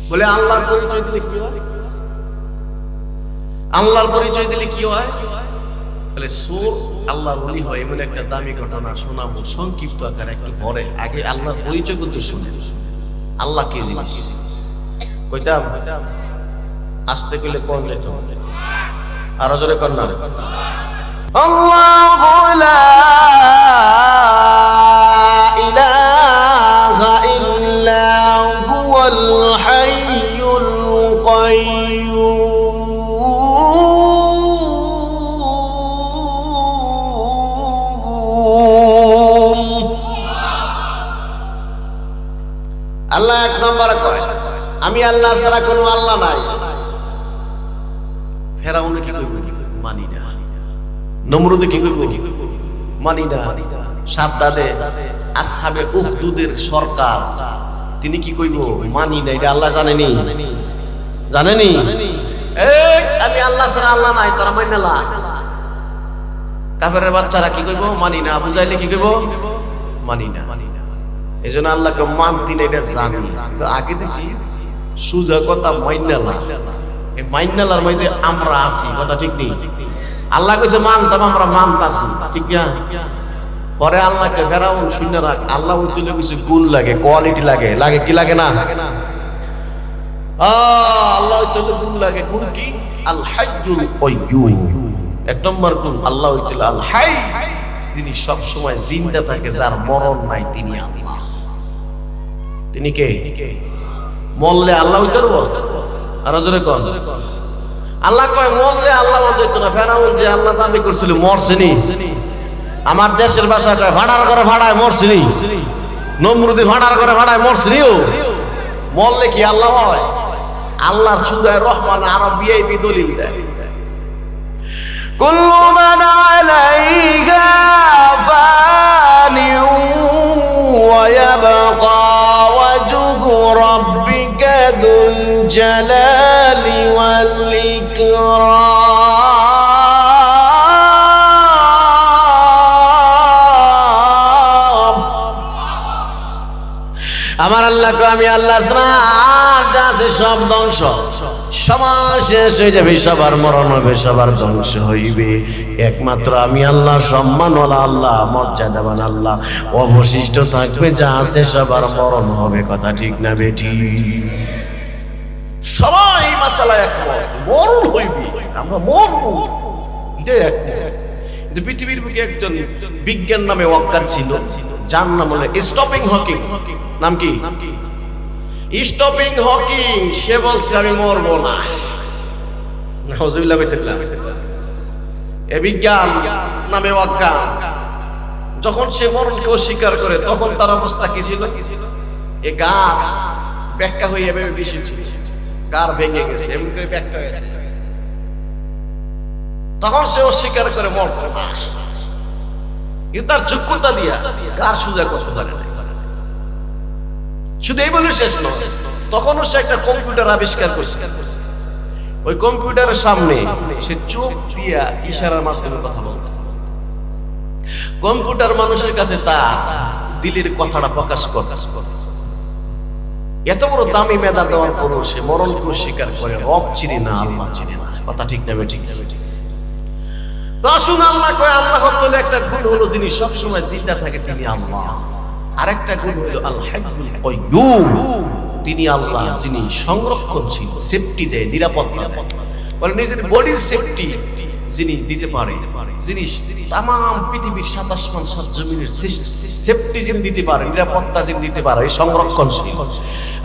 বলে আল্লাহর পরিচয় দিলে কি হয়? আল্লাহর পরিচয় দিলে কি হয়? বলে চোর আল্লাহর ওলি হয়, এমন একটা দামি ঘটনা শোনাবো সংক্ষিপ্ত আকারে, একটু পরে। আগে আল্লাহর পরিচয় কিন্তু শুনে, আল্লাহ কি জিনিস কইতাম, আসতে কইলে কোন যেত, আরো জোরে কর না। আল্লাহু লা ইলাহা ইল্লা হুয়াল হাইয়ুল কাইয়্যুম। আল্লাহ এক নম্বরে কয়, আমি আল্লাহ ছাড়া কোনো আল্লাহ নাই। ফেরাউন কি কইব? মানি না। নমরুদ কি কইব? মানি না। সাদ্দাদে, আসহাবে উখদুদের সরকার, তিনি কি কইব? মানি না। এটা আল্লাহ জানেনি? জানেনি? এই আমি আল্লাহ ছাড়া আল্লাহ নাই, তারা মাইনা না। কাফেরের বাচ্চারা কি কইব? মানি না। বুঝাইলে কি কইব? মানি না। এজন্য আল্লাহকে মানতি না, এটা জানি। তো আগে দিছি সুজা কথা, মাইনালা। এই মাইনালার মধ্যে আমরা আছি। কথা ঠিক নেই? আল্লাহ কইছে মানতাম, আমরা মানতাছি, ঠিক না? পরে আল্লাহকে ফেরাউন শুনে রাখ, আল্লাহ ওই তুলে কিছু গুণ লাগে, কোয়ালিটি লাগে, লাগে কি লাগে না? আল্লাহ ওই তুলে গুণ লাগে। গুণ কি? আল হাইয়ুল কাইয়্যুম। এক নম্বর গুণ আল্লাহ ওই তুলে আল হাই, তিনি সব সময় জিন্দা থাকে, যার মরণ নাই, তিনি আল্লাহ। তিনি কে? মরলে আল্লাহ হইতে পারবো? আরো জোরে কন। আল্লাহ কয় মরলে আল্লাহ হইতো না। ফেরাউন যে আল্লাহ দাবি করছিল, মরছেনি। আমার দেশের ভাষা কয় ভাড়ার করে ভাড়ায় মরছেনি। নমরুদি ভাড়ার করে ভাড়ায় মরছেনি। ও মরলে কি আল্লাহ হয়? আল্লাহর চূড়ায় রহমান আরো ভিআইপি দলিল দেয়, কুল্লু মান আলাইহা ফানি ওয়া ইয়াবকা ওয়াজহু রাব্বিকা যুল জালালি ওয়াল ইকরাম। আমার আল্লাহকে আমি আল্লাহ ছাড়া যা আছে সব ধ্বংস, সমাজ শেষ হয়ে যাবে, সবার মরণ হবে, সবার ধ্বংস হইবে। একমাত্র আমি আল্লাহ, সম্মানওয়ালা আল্লাহ, মর্যাদাবান আল্লাহ, অবশিষ্ট থাকবে যা আছে সবার মরণ হবে। কথা ঠিক না বেটি? সবাই মাসালা একমত, মরণ হইবে, আমরা মরব, এটাই একমত। কিন্তু পৃথিবীর বুকে একজন বিজ্ঞান নামে ওয়াক্কার ছিল, যার নাম হলো স্টপিং হকিং। নাম কি? Stopping Hawking. সে বলছে আমি মরবো না। নাউজুবিল্লাহ বিল্লাহ। এ বিজ্ঞান নামে ওয়াক্কার যখন সে মরণকে অস্বীকার করে, তখন তার অবস্থা কি ছিল? এ গার ব্যাখ্যা হয়ে যাবে, বেশি ছিল, গার ভেঙে গেছে, এমন করে ব্যাখ্যা হয়েছে। তখন সে অস্বীকার করে মরতো না, কিন্তু তার যোগ্যতা দিয়া গার সুজা করতে পারে না। শুধু এই বলে শেষ নয়, তখনও সে একটা কম্পিউটার আবিষ্কার করছে। ওই কম্পিউটারের সামনে সে চোখ দিয়া ইশারার মাধ্যমে কথা বলতো। কম্পিউটার মানুষের কাছে তার দিলের কথাটা প্রকাশ করে। এত বড় দামি মেধা দেওয়ার পরও সে মরণকে স্বীকার করে। রব চিনি না, আল্লাহ চিনি না। কথা ঠিক না বেঠিক? তো আসুন, আল্লাহ কয়, আল্লাহ হলো একটা গুণ হলো যিনি সবসময় জিন্দা থাকে, তিনি আল্লাহ। আরেকটা গুণ হলো আল হাইয়ুল কাইয়্যুম, তিনি আল্লাহ যিনি সংরক্ষণশীল, সেফটি দেয়, নিরাপত্তা দেয়। বলে নিজের বডির সেফটি যিনি দিতে পারে, যিনি তামাম পৃথিবীর ৭ আসমান ৭ জমিনের সেফটি যিনি দিতে পারে, নিরাপত্তা যিনি দিতে পারে, সংরক্ষণশীল,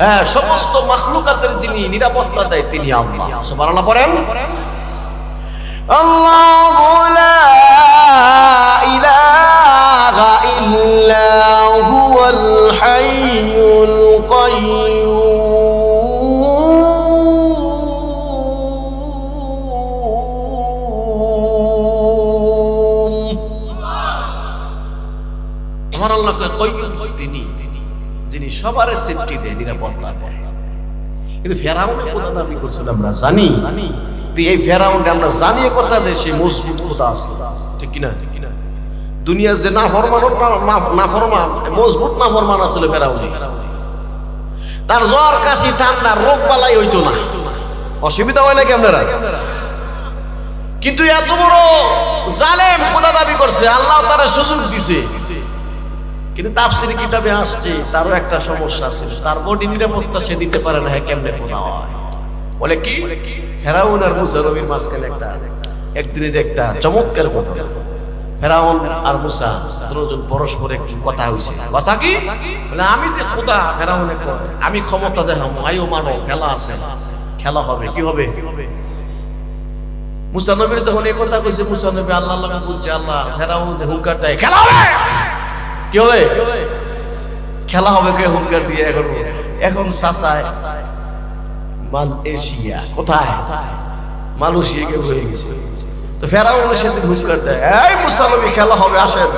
হ্যাঁ, সমস্ত মাখলুকাতের যিনি নিরাপত্তা দেয়, তিনি আল্লাহ। সুবহানাল্লাহ পড়েন। আল্লাহু লা ইলাহা ইল্লা হুয়াল হাইয়ুল কাইয়্যুম। আমার আল্লাহ কাইয়্যুম, তিনি যিনি সবার সেফটি দেয়, নিরাপত্তা দেয়। কিন্তু ফেরাউন খোদা দাবি করছিল, আমরা জানি। এই ফেরাউন আমরা জানিয়ে কথা যে সে মজবুত খোদা আছে, ঠিক কিনা? দুনিয়া যে না ফরমান, মজবুত না ফরমান আসলে ফেরাউন। তার জ্বর, কাশি, ঠান্ডা, রোগ বালাই হইতো না, অসুবিধা হয় নাকি আপনারা? কিন্তু এত বড় জালেম খোদা দাবি করছে, আল্লাহ তার সুযোগ দিছে। কিন্তু তাফসীর কিতাবে আসছে তারও একটা সমস্যা আছে, তার বডি নিরাপত্তা সে দিতে পারে না। হ্যাঁ, কেমনে খোদা হয়? বলে কি, ফেরাউন আর মুসা নবীর মাঝখানে একদিনের একটা চমৎকার ঘটনা। ফেরাউন আর মুসা দুজন পরস্পর একটু কথা হয়েছে। কথা কি? বলে আমি যে খোদা, ফেরাউনে কয় আমি ক্ষমতা দেখাবো, আইও মানো, খেলা আছে, খেলা হবে। কি হবে? মুসা নবীর যখন এই কথা কইছে, মুসা নবী আল্লাহ আল্লাহ বুঝছে। আল্লাহ ফেরাউন হুঙ্কার দেয়, খেলা হবে। কি হবে? খেলা হবে। কে হুঙ্কার দিয়ে? এখন সাসায় মালয়েশিয়া, কোথায়? মালয়েশিয়া কে হয়ে গেছে। তো ফেরাউনের সাথে হুঙ্কার দেয়, এই মুসা নবী খেলা হবে, আসেন।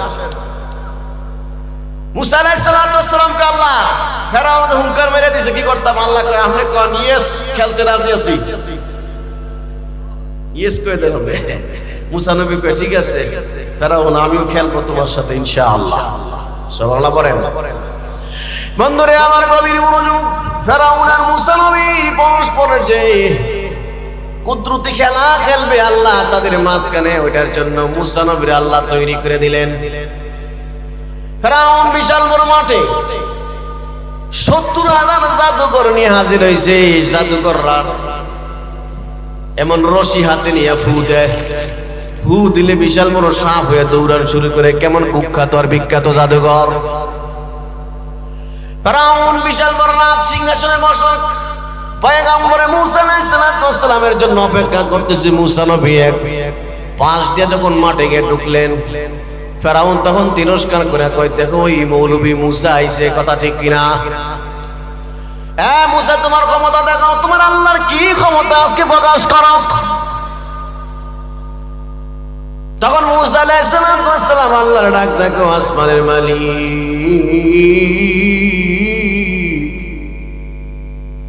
মুসা আলাইহিস সালাম কে আল্লাহ ফেরাউন হুঙ্কার মেরে দিয়েছে, কি করতাম? আল্লাহ কয়, আপনি কোন ইয়েস, খেলতে রাজি আছি। ইয়েস কই দেন হবে। মুসা নবী কয়, ঠিক আছে ফেরাউন, আমিও খেলবো তোমার সাথে ইনশাআল্লাহ। সুবহানাল্লাহ পড়েন। বন্ধুরে আমার গভীর মনোযোগ। ফেরাউন আর মুসা নবী পরস্পরের যে কুদরতি খেলা খেলবে আল্লাহ তাদের মাঝখানে, ওইটার জন্য মুসা নবীর আল্লাহ তৈরি করে দিলেন। ফেরাউন বিশাল বড় মাঠে ৭০,০০০ জাদুকর নিয়ে হাজির হয়েছে। জাদুকররা এমন রশি হাতে নিয়ে ফু দেয়, ফু দিলে বিশাল বড় সাপ হয়ে দৌড়ানো শুরু করে। কেমন কুখ্যাত আর বিখ্যাত জাদুকর। ফেরাউন বিশাল বড় রাজ সিংহাসনে বসা পয়গম্বরে মুসা আলাইহিস সালামের জন্য অপেক্ষা করতেছে। মুসা নবী এক পাশ দিয়ে যখন মাঠে গিয়ে ঢুকলেন, ফেরাউন তখন তিরস্কার করে কয়, দেখো ওই মৌলবী মুসা আইছে। কথা ঠিক কিনা? হ্যাঁ মুসা, তোমার ক্ষমতা দেখাও, তোমার আল্লাহর কি ক্ষমতা আজকে প্রকাশ করো। তখন মুসা আলাইহিস সালাম আল্লাহর ডাক, দেখো আসমানের মালিক,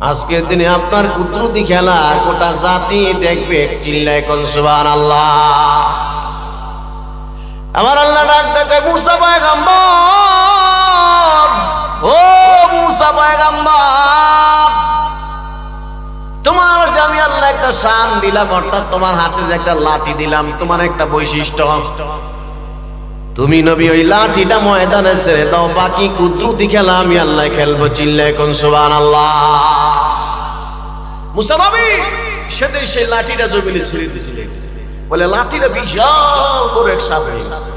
আজকের দিনে আপনার কুদরতি খেলা গোটা জাতি দেখবে। চিল্লায় কোন সুবহানাল্লাহ। আমার আল্লাহ ডাক দেখে, মুসা পয়গম্বর, ও মুসা পয়গম্বর, তোমার যে আমি আল্লাহ একটা শান দিলাম, অর্থাৎ তোমার হাতে যে একটা লাঠি দিলাম, তোমার একটা বৈশিষ্ট্য, তুমি নবী ওই লাঠিটা ময়দানে ছেড়ে দাও, বাকি কুদরতি খেলা আমি আল্লাহ খেলবো। চিল্লায় কোন সুবহানাল্লাহ। মুসা নবী সেদিন সেই লাঠিটা জমিনে ছেড়ে দিয়েছিলেন, বলে লাঠিটা বিশাল বড় এক সাপ হয়ে গেছে।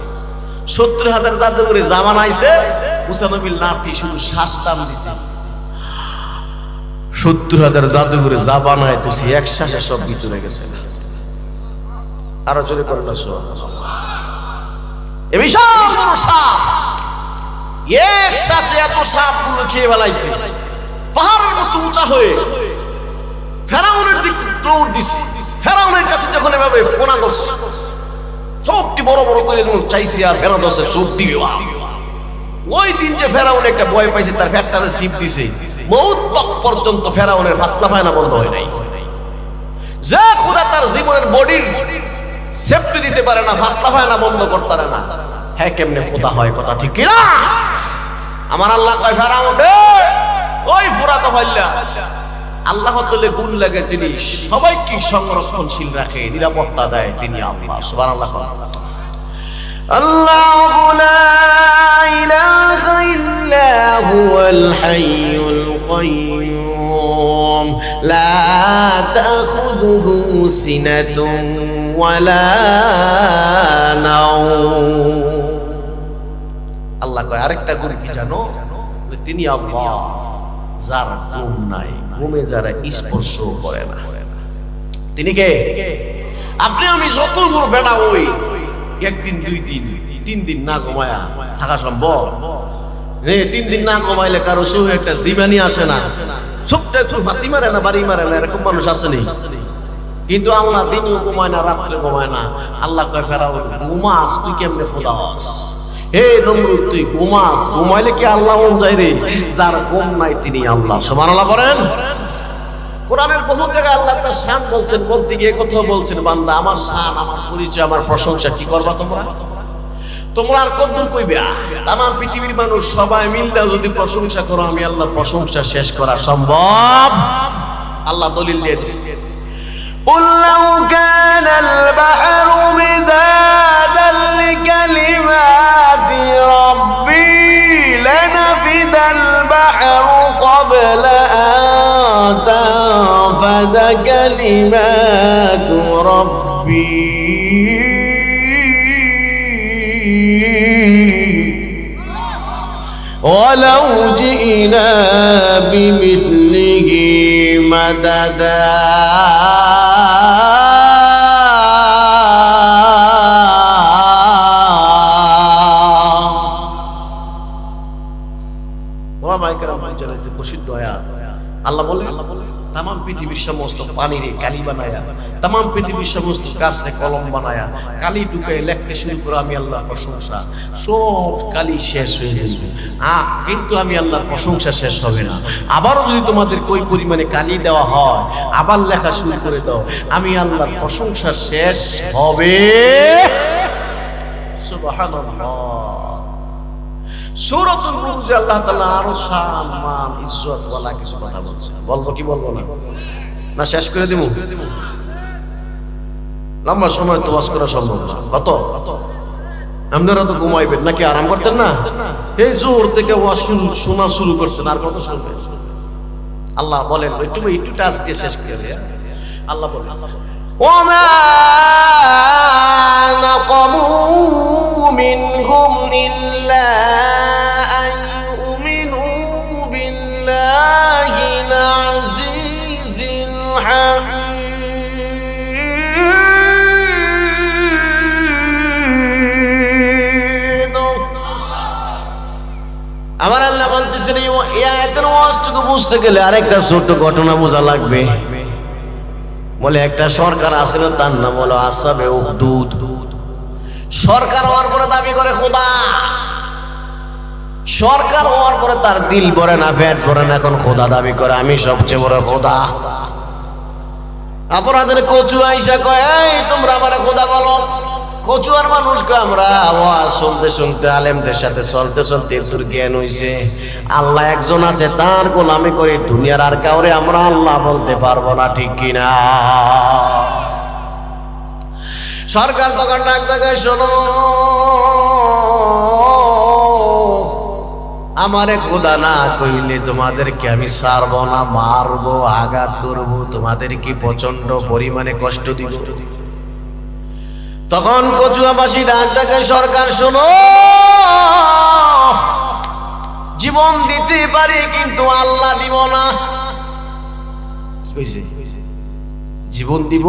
70,000 জাদুঘরে জামান আইছে, মুসা নবীর লাঠি শুধু শ্বাস টান দিছে, 70,000 জাদুঘরে জাবান আইতেছে, এক শ্বাসে সব ভিতরে গেছে। আরো জোরে করল এ বিশাল বড় সাপ, এক শ্বাসে এত সাপগুলো খেয়ে ফেলাইছে, পাহাড়ের মতো উঁচা হয়ে ফেরাউনের দিকে দৌড় দিছে। ফেরাউনের কাছে যখন এভাবে ফোনা করছে, চোখটি বড় বড় করে চাইছে, আর ফেরাউন দশে চোখ দিবে। ওই দিন যে ফেরাউন একটা ভয় পাইছে, তার ফ্যাটটাতে সিপ দিছে, বহুত পর্যন্ত ফেরাউনের পাতলা পায়না বন্ধ হয় নাই। যে খোদা তার জীবনের বডির সেফটি দিতে পারে না, পাতলা পায়না বন্ধ করতে পারে না, হ্যাঁ কেমনে খোদা হয়? কথা ঠিক কিনা? আমার আল্লাহ কয় ফেরাউন ওই পুরা কফাইল্লা আল্লাহ তাআলা গুণ লাগে যিনি সবাইকে সংরক্ষণশীল রাখে, নিরাপত্তা দেয়, তিনি আল্লাহ। সুবহানাল্লাহ। আল্লাহু লা ইলাহা ইল্লা হুয়াল হাইয়ুল কাইয়্যুম লা তাখুযুহু সিনাতুন ওয়ালা নাওম। আল্লাহ কয় আরেকটা গুণ কি জানো? তিনি আল্লাহ, যার ঘুম নাই, ঘুমে যারা স্পর্শ করে না। তিনি কে? আপনি আমি যত দূর বেড়া ওই একদিন 2 দিন 3 দিন না ঘুমায়া থাকা সম্ভব? 3 দিন না ঘুমাইলে কারো চোখে একটা জীবানি আসে না, চোখটা একটু ফাতি মারে না, বাড়ি মারে না, এরকম মানুষ আসেনি। কিন্তু আল্লাহ দিনও ঘুমায় না, রাত্রে ঘুমায় না। আল্লাহ কয় ফেরাউন ঘুমাস, তুই কেমনে খোদা হস? হে নমরুদ তুই ঘুমাস, ঘুমাইলে কি আল্লাহ মন যায় রে? যার ঘুম নাই তিনি আল্লাহ। সুবহানাল্লাহ করেন। কোরআনের বহু জায়গায় আল্লাহ তার শান বলছেন, বলতে গিয়ে কথা বলছেন, বান্দা আমার শান, আমার পরিচয়, আমার প্রশংসা কি করবা তোমরা? তোমরা আর কতদূর কইবা? তামাম পৃথিবীর মানুষ সবাই মিলে যদি প্রশংসা করো, আমি আল্লাহ প্রশংসা শেষ করা সম্ভব? আল্লাহ দলিল দিয়ে দিয়েছে, قُلْ لَوْ كَانَ الْبَحْرُ مِدَادًا لِكَلِمَاتِ رَبِّي لَنَفِدَ الْبَحْرُ قَبْلَ أَن تَنفَدَ كَلِمَاتُ رَبِّي وَلَوْ جِئْنَا بِمِثْلِهِ مَدَدًا। আল্লাহ বলে তামাম পৃথিবীর সমস্ত পানিরে কালি বানায়া, তামাম পৃথিবীর সমস্ত গাছে কলম বানায়া, কালি ঢুকায় লিখতে শুরু করে আমি আল্লাহর প্রশংসা, সব কালি শেষ হয়ে যাবে, কিন্তু আমি আল্লাহর প্রশংসা শেষ হবে না। আবারও যদি তোমাদের কই পরিমাণে কালি দেওয়া হয়, আবার লেখা শুরু করে দাও, আমি আল্লাহর প্রশংসা শেষ হবে। সুবহানাল্লাহ। সূরাতুল বুরুজে আল্লাহ তাআলা আরো শান, মান, ইজ্জত ওয়ালা কিছু কথা বলছে। বলবো কি বলবো না? না শেষ করে দিব? লম্বা সময় তো ওয়াজ করা সম্ভব না। কত আপনারা তো ঘুমাইবেন নাকি আরাম করতেন না? এই জোর থেকে ওয়াজ শোনা শুরু করছেন, আর কত শুনবেন? আল্লাহ বলেন একটু টাচ দিয়ে শেষ করে দেয়া। আল্লাহ বলেন ওয়ামা নাকামু মিনহুম ইল্লা আন ইউমিনু বিল্লাহিল আজিজিল হামিদ। আমার আল্লাহ বলতেছেন এই আয়াতের ওয়াজটুকু বুঝতে গেলে আরেকটা ছোট ঘটনা বোঝা লাগবে। বলে একটা সরকার আছিল, তার নাম হলো আসহাবে উখদুদ। সরকার হওয়ার পরে দাবি করে খোদা, সরকার হওয়ার পরে তার দিল ভরে না, পেট ভরে না, এখন খোদা দাবি করে আমি সবচেয়ে বড় খোদা। অপরাধের কচু আইসা কয় এই তোমরা আমারে খোদা বলো, কচুয়ার মানুষকে আমরা আওয়াজ শুনতে শুনতে আলেমদের সাথে চলতে চলতে তোর জ্ঞান হইছে আল্লাহ একজন আছে তার গোলামি করে দুনিয়ার আর কাউরে আমরা আল্লাহ বলতে পারবো না, ঠিক কিনা? সরকার তখন ডাক দেখায়, শোনো আমারে খোদা না কইলে তোমাদেরকে আমি ছাড়বো না, মারবো, আঘাত করবো, তোমাদেরকে প্রচন্ড পরিমাণে কষ্ট দিব। তখন কচুয়াবাসী ডাক দেখায়, সরকার শোনো জীবন দিতে পারি কিন্তু আল্লাহ দিব না। জীবন দিব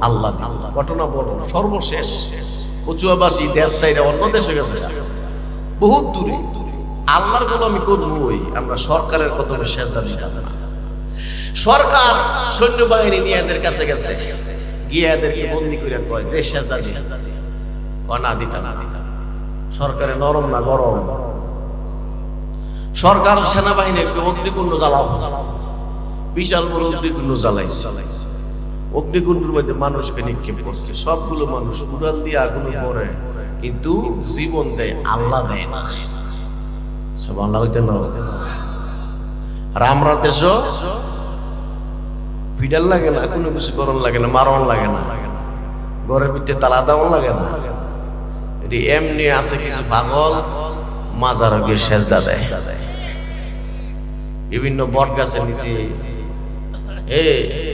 আল্লাহ দিব। ঘটনা বড়, সর্বশেষ কচুয়াবাসী দেশ সাইডে অন্য দেশে গেছে, বহুত দূরে। আল্লাহর গোলামি করবই আমরা, সরকারের কদমে সেজদা দিতাম না। সরকার সৈন্যবাহিনী নিয়ে এদের কাছে গেছে, গিয়ে এদেরকে বন্দি করে কয় দেশ সেজদা দিয়ে না দিতাম না। সরকারে নরম না গরম। সরকার সেনাবাহিনী একটু অগ্নিকুণ্ড জ্বালাও, বিশাল বড় অগ্নিকুণ্ড জ্বালাইছে। অগ্নিকুণ্ডের মধ্যে মানুষকে নিক্ষেপ করছে, সবগুলো মানুষ উড়াল দিয়ে আগুন পড়ে, কিন্তু জীবন দেয় আল্লাহ দেয় না। সব আল্লাহ হইতে না। আর আমরা দেশ ফিডাল লাগে না, কোনো কিছু করণ লাগে না, মারণ লাগে না, ঘরের ভিতরে তালা দেওয়ান লাগে না। এটি এমনি আছে কিছু পাগল মাজার গিয়ে সেজদা দেয়। বিভিন্ন বট গাছের নিচে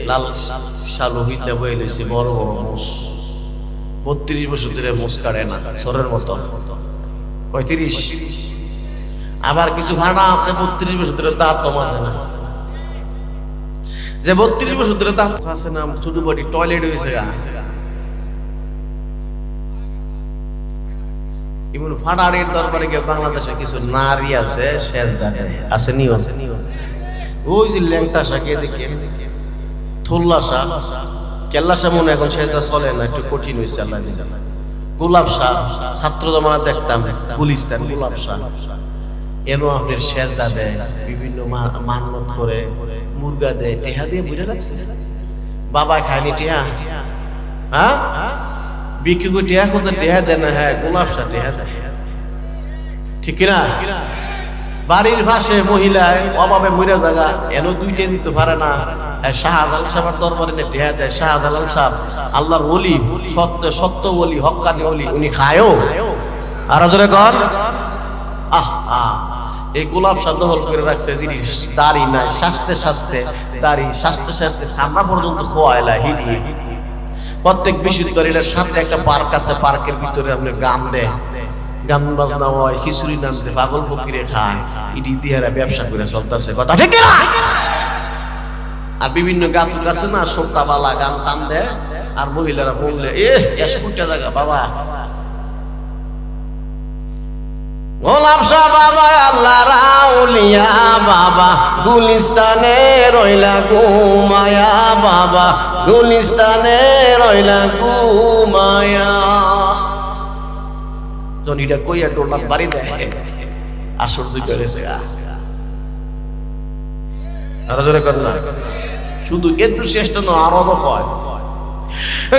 লাল শালু হইতে বয়ে লইছে বড় বড় মোষ, 32 বছর ধরে মোষ কাটে না, সরের মতো 35। আবার কিছু ভাড়া আছে 32 বছর ধরে দাঁত আছে না, যে 32 বছর ধরে দাঁত আছে না, শুধু বডি টয়লেট হয়েছে গা। এমন ফাটারের দরবারে গিয়ে বাংলাদেশে কিছু নারী আছে সেজদা দেয়, আছে নিও। ওই যে ল্যাংটা শাকে দেখে থোল্লা শাহ, কেল্লা শাহ মনে এখন সেজদা চলে না, একটু কঠিন হয়েছে। আল্লাহ গোলাপ শাহ ছাত্র জমানা দেখতাম, গুলিস্তান গোলাপ শাহ এনো আপনার সেজদা দেয়, বিভিন্ন মান্নত করে, মুরগা দেয়, টেহা দিয়ে বুঝে রাখছে। বাবা খায়নি টেহা, হ্যাঁ বিক্রি করে টেহা কোথায় টেহা দেয় না, হ্যাঁ গোলাপ শাহ টেহা দেয়, ঠিক কিনা? বাড়ির পাশে মহিলায় অভাবে মরে জায়গা এনো 2টা দিতে পারে না, শাহজালাল সাহেবের দরবারে টেহা দেয়। শাহজালাল সাহেব আল্লাহর ওলি, সত্য ওলি, হক্কানি ওলি, উনি খায়ও। আর জোরে কর এই গোলাপ শাহ দখল করে রাখছে জিনিস, দাড়ি নাই, শাস্তে শাস্তে দাড়ি, শাস্তে শাস্তে সামনা পর্যন্ত খোয়াইলা হিডিয়ে। প্রত্যেক বিশ্ববিদ্যালয়ের সাথে একটা পার্ক আছে, পার্কের ভিতরে আপনি গান দেয়, গান বাজনা হয়, খিচুড়ি নাম দেয়, পাগল ফকিরে খায়, ইডি দিহারা ব্যবসা করে চলতেছে, কথা ঠিক না? আর বিভিন্ন গাতুক আছে না, সোটাবালা গান টান দেয়, আর মহিলারা বললে এসকুটা জায়গা বাবা গোলাপ শাহ বাবা আল্লাহ রাউলিয়া বাবা গুলিস্তানে রইলা ঘুমায়া, বাবা গুলিস্তানে রইলা ঘুমায়া। জনিটা কইয়া টোলার বাড়ি দেয়, আসর দুই করেছে। আর জোরে কর না, শুধু এত শ্রেষ্ঠ নয়, আরো কয়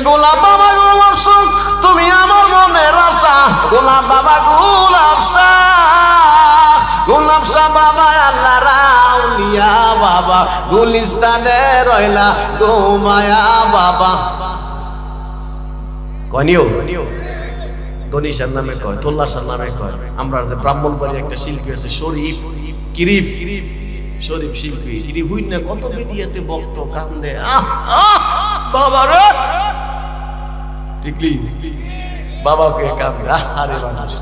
গোলাপ বাবা গোলাপ শাহ তুমি আমার মনের আশা, গোলাপ বাবা গোলাপ শাহ, গোলাপ শাহ বাবা আল্লাহ রাউলিয়া বাবা গুলিস্তানে রইলা ঘুমায়া বাবা। কনিও গণিশার নামে কয়, তোল্লাশার নামে কয়। আমরা ব্রাহ্মণবাড়ি একটা শিল্পী আছে শরীফ কিরিফ, শরীফ শিল্পী, ইনি হুইনা কত মিডিয়াতে বক্ত কান্দে, বাবা রে ঠিকলি বাবাকে কান্দে। আরে মানুষ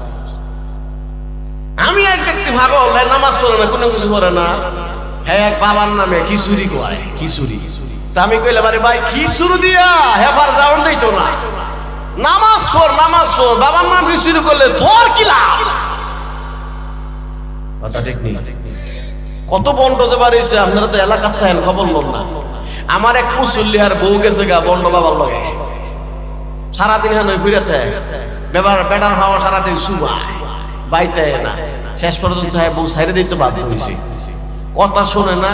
আমি এক দেখছি ভাগল, নামাজ পড়ে না, কোনো কিছু করে না, হ্যাঁ এক বাবার নামে খিচুড়ি কয়, খিচুড়ি। তা আমি কইলাম আরে ভাই খিচুড়ি দিয়া হেফার যাওন দেই তো না, নামাজ পড় বাবার নাম খিচুড়ি করলে তোর কি লাভ? কথা ঠিক নেই। কত বন্ড হতে পারিছে, আপনারা তো এলাকার থাকেন, খবর লোন না। আমার এক মুসল্লি আর বউ গেছে গা বন্ড বাবার লগে, সারাদিন হ্যাঁ ঘুরে বেটার হওয়া, সারাদিন সুবা বাইতে না, শেষ পর্যন্ত বউ সাইরে দিতে বাধ্য হয়েছে। কথা শোনে না,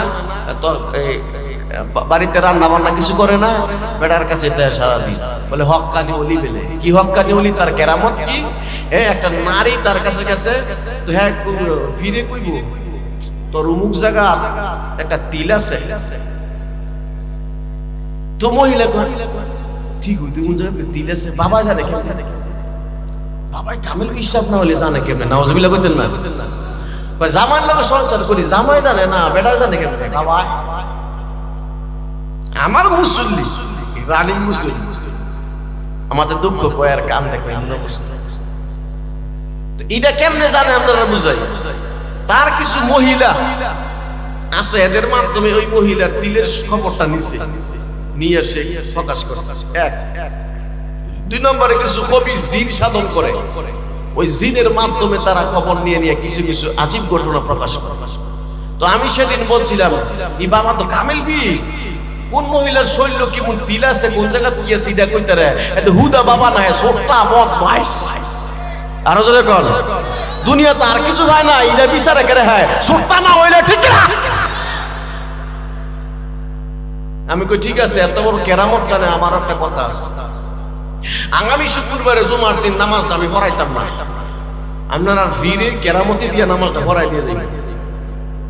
বাড়িতে রান্না বান্না কিছু করে না, বেটার কাছে দেয় সারাদিন, বলে হক্কানি অলি বেলে। কি হক্কানি অলি? তার কেরামত কি? একটা নারী তার কাছে গেছে, তো হ্যাঁ ফিরে কইব তোর অমুক জায়গা একটা তিল আছে, তো মহিলা কয় ঠিক হই তুই কোন জায়গায় তিল আছে? বাবা জানে কেমন? জানে বাবাই কামেল বিশ্বাস না হলে জানে কেমন? নাউজুবিল্লাহ কইতেন না? জামাই লাগে সংসার করি, জামাই জানে না, বেটা জানে কেমন? বাবা আমার মুসল্লি, রানী মুসল্লি, আমাদের দুঃখ কয় আর কান দেখো এমন অবস্থা। তো এটা কেমনে জানে আপনারা বুঝাই? তার কিছু মহিলা আছে, এদের মাধ্যমে ওই মহিলার দিলের খবরটা নিছে, নিয়ে এসে প্রকাশ করছে। এক দুই নম্বরে কিছু কবি জিন সাধন করে, ওই জিনের মাধ্যমে তারা খবর নিয়ে নিয়ে কিছু কিছু আজীব ঘটনা প্রকাশ করে। তো আমি সেদিন বলছিলাম ই বাবা তো কামেল বি, কোন মহিলার শৈল্য কেমন তিল আছে, কোন জায়গা কি আছে এটা কইতে রে, এটা হুদা বাবা না সোট্টা মত বাইস। আরো জোরে কর, দুনিয়া তো আর কিছু হয় না, এটা বিচারে করে হ্যাঁ সোট্টা না হইলে ঠিক না। আমি কই ঠিক আছে, এত বড় কেরামত জানে, আমার একটা কথা আছে, আগামী শুক্রবারে জুমার দিন নামাজটা আমি পড়াইতাম না, আপনারা ভিড়ে কেরামতি দিয়ে নামাজটা পড়াই দিয়ে যাই,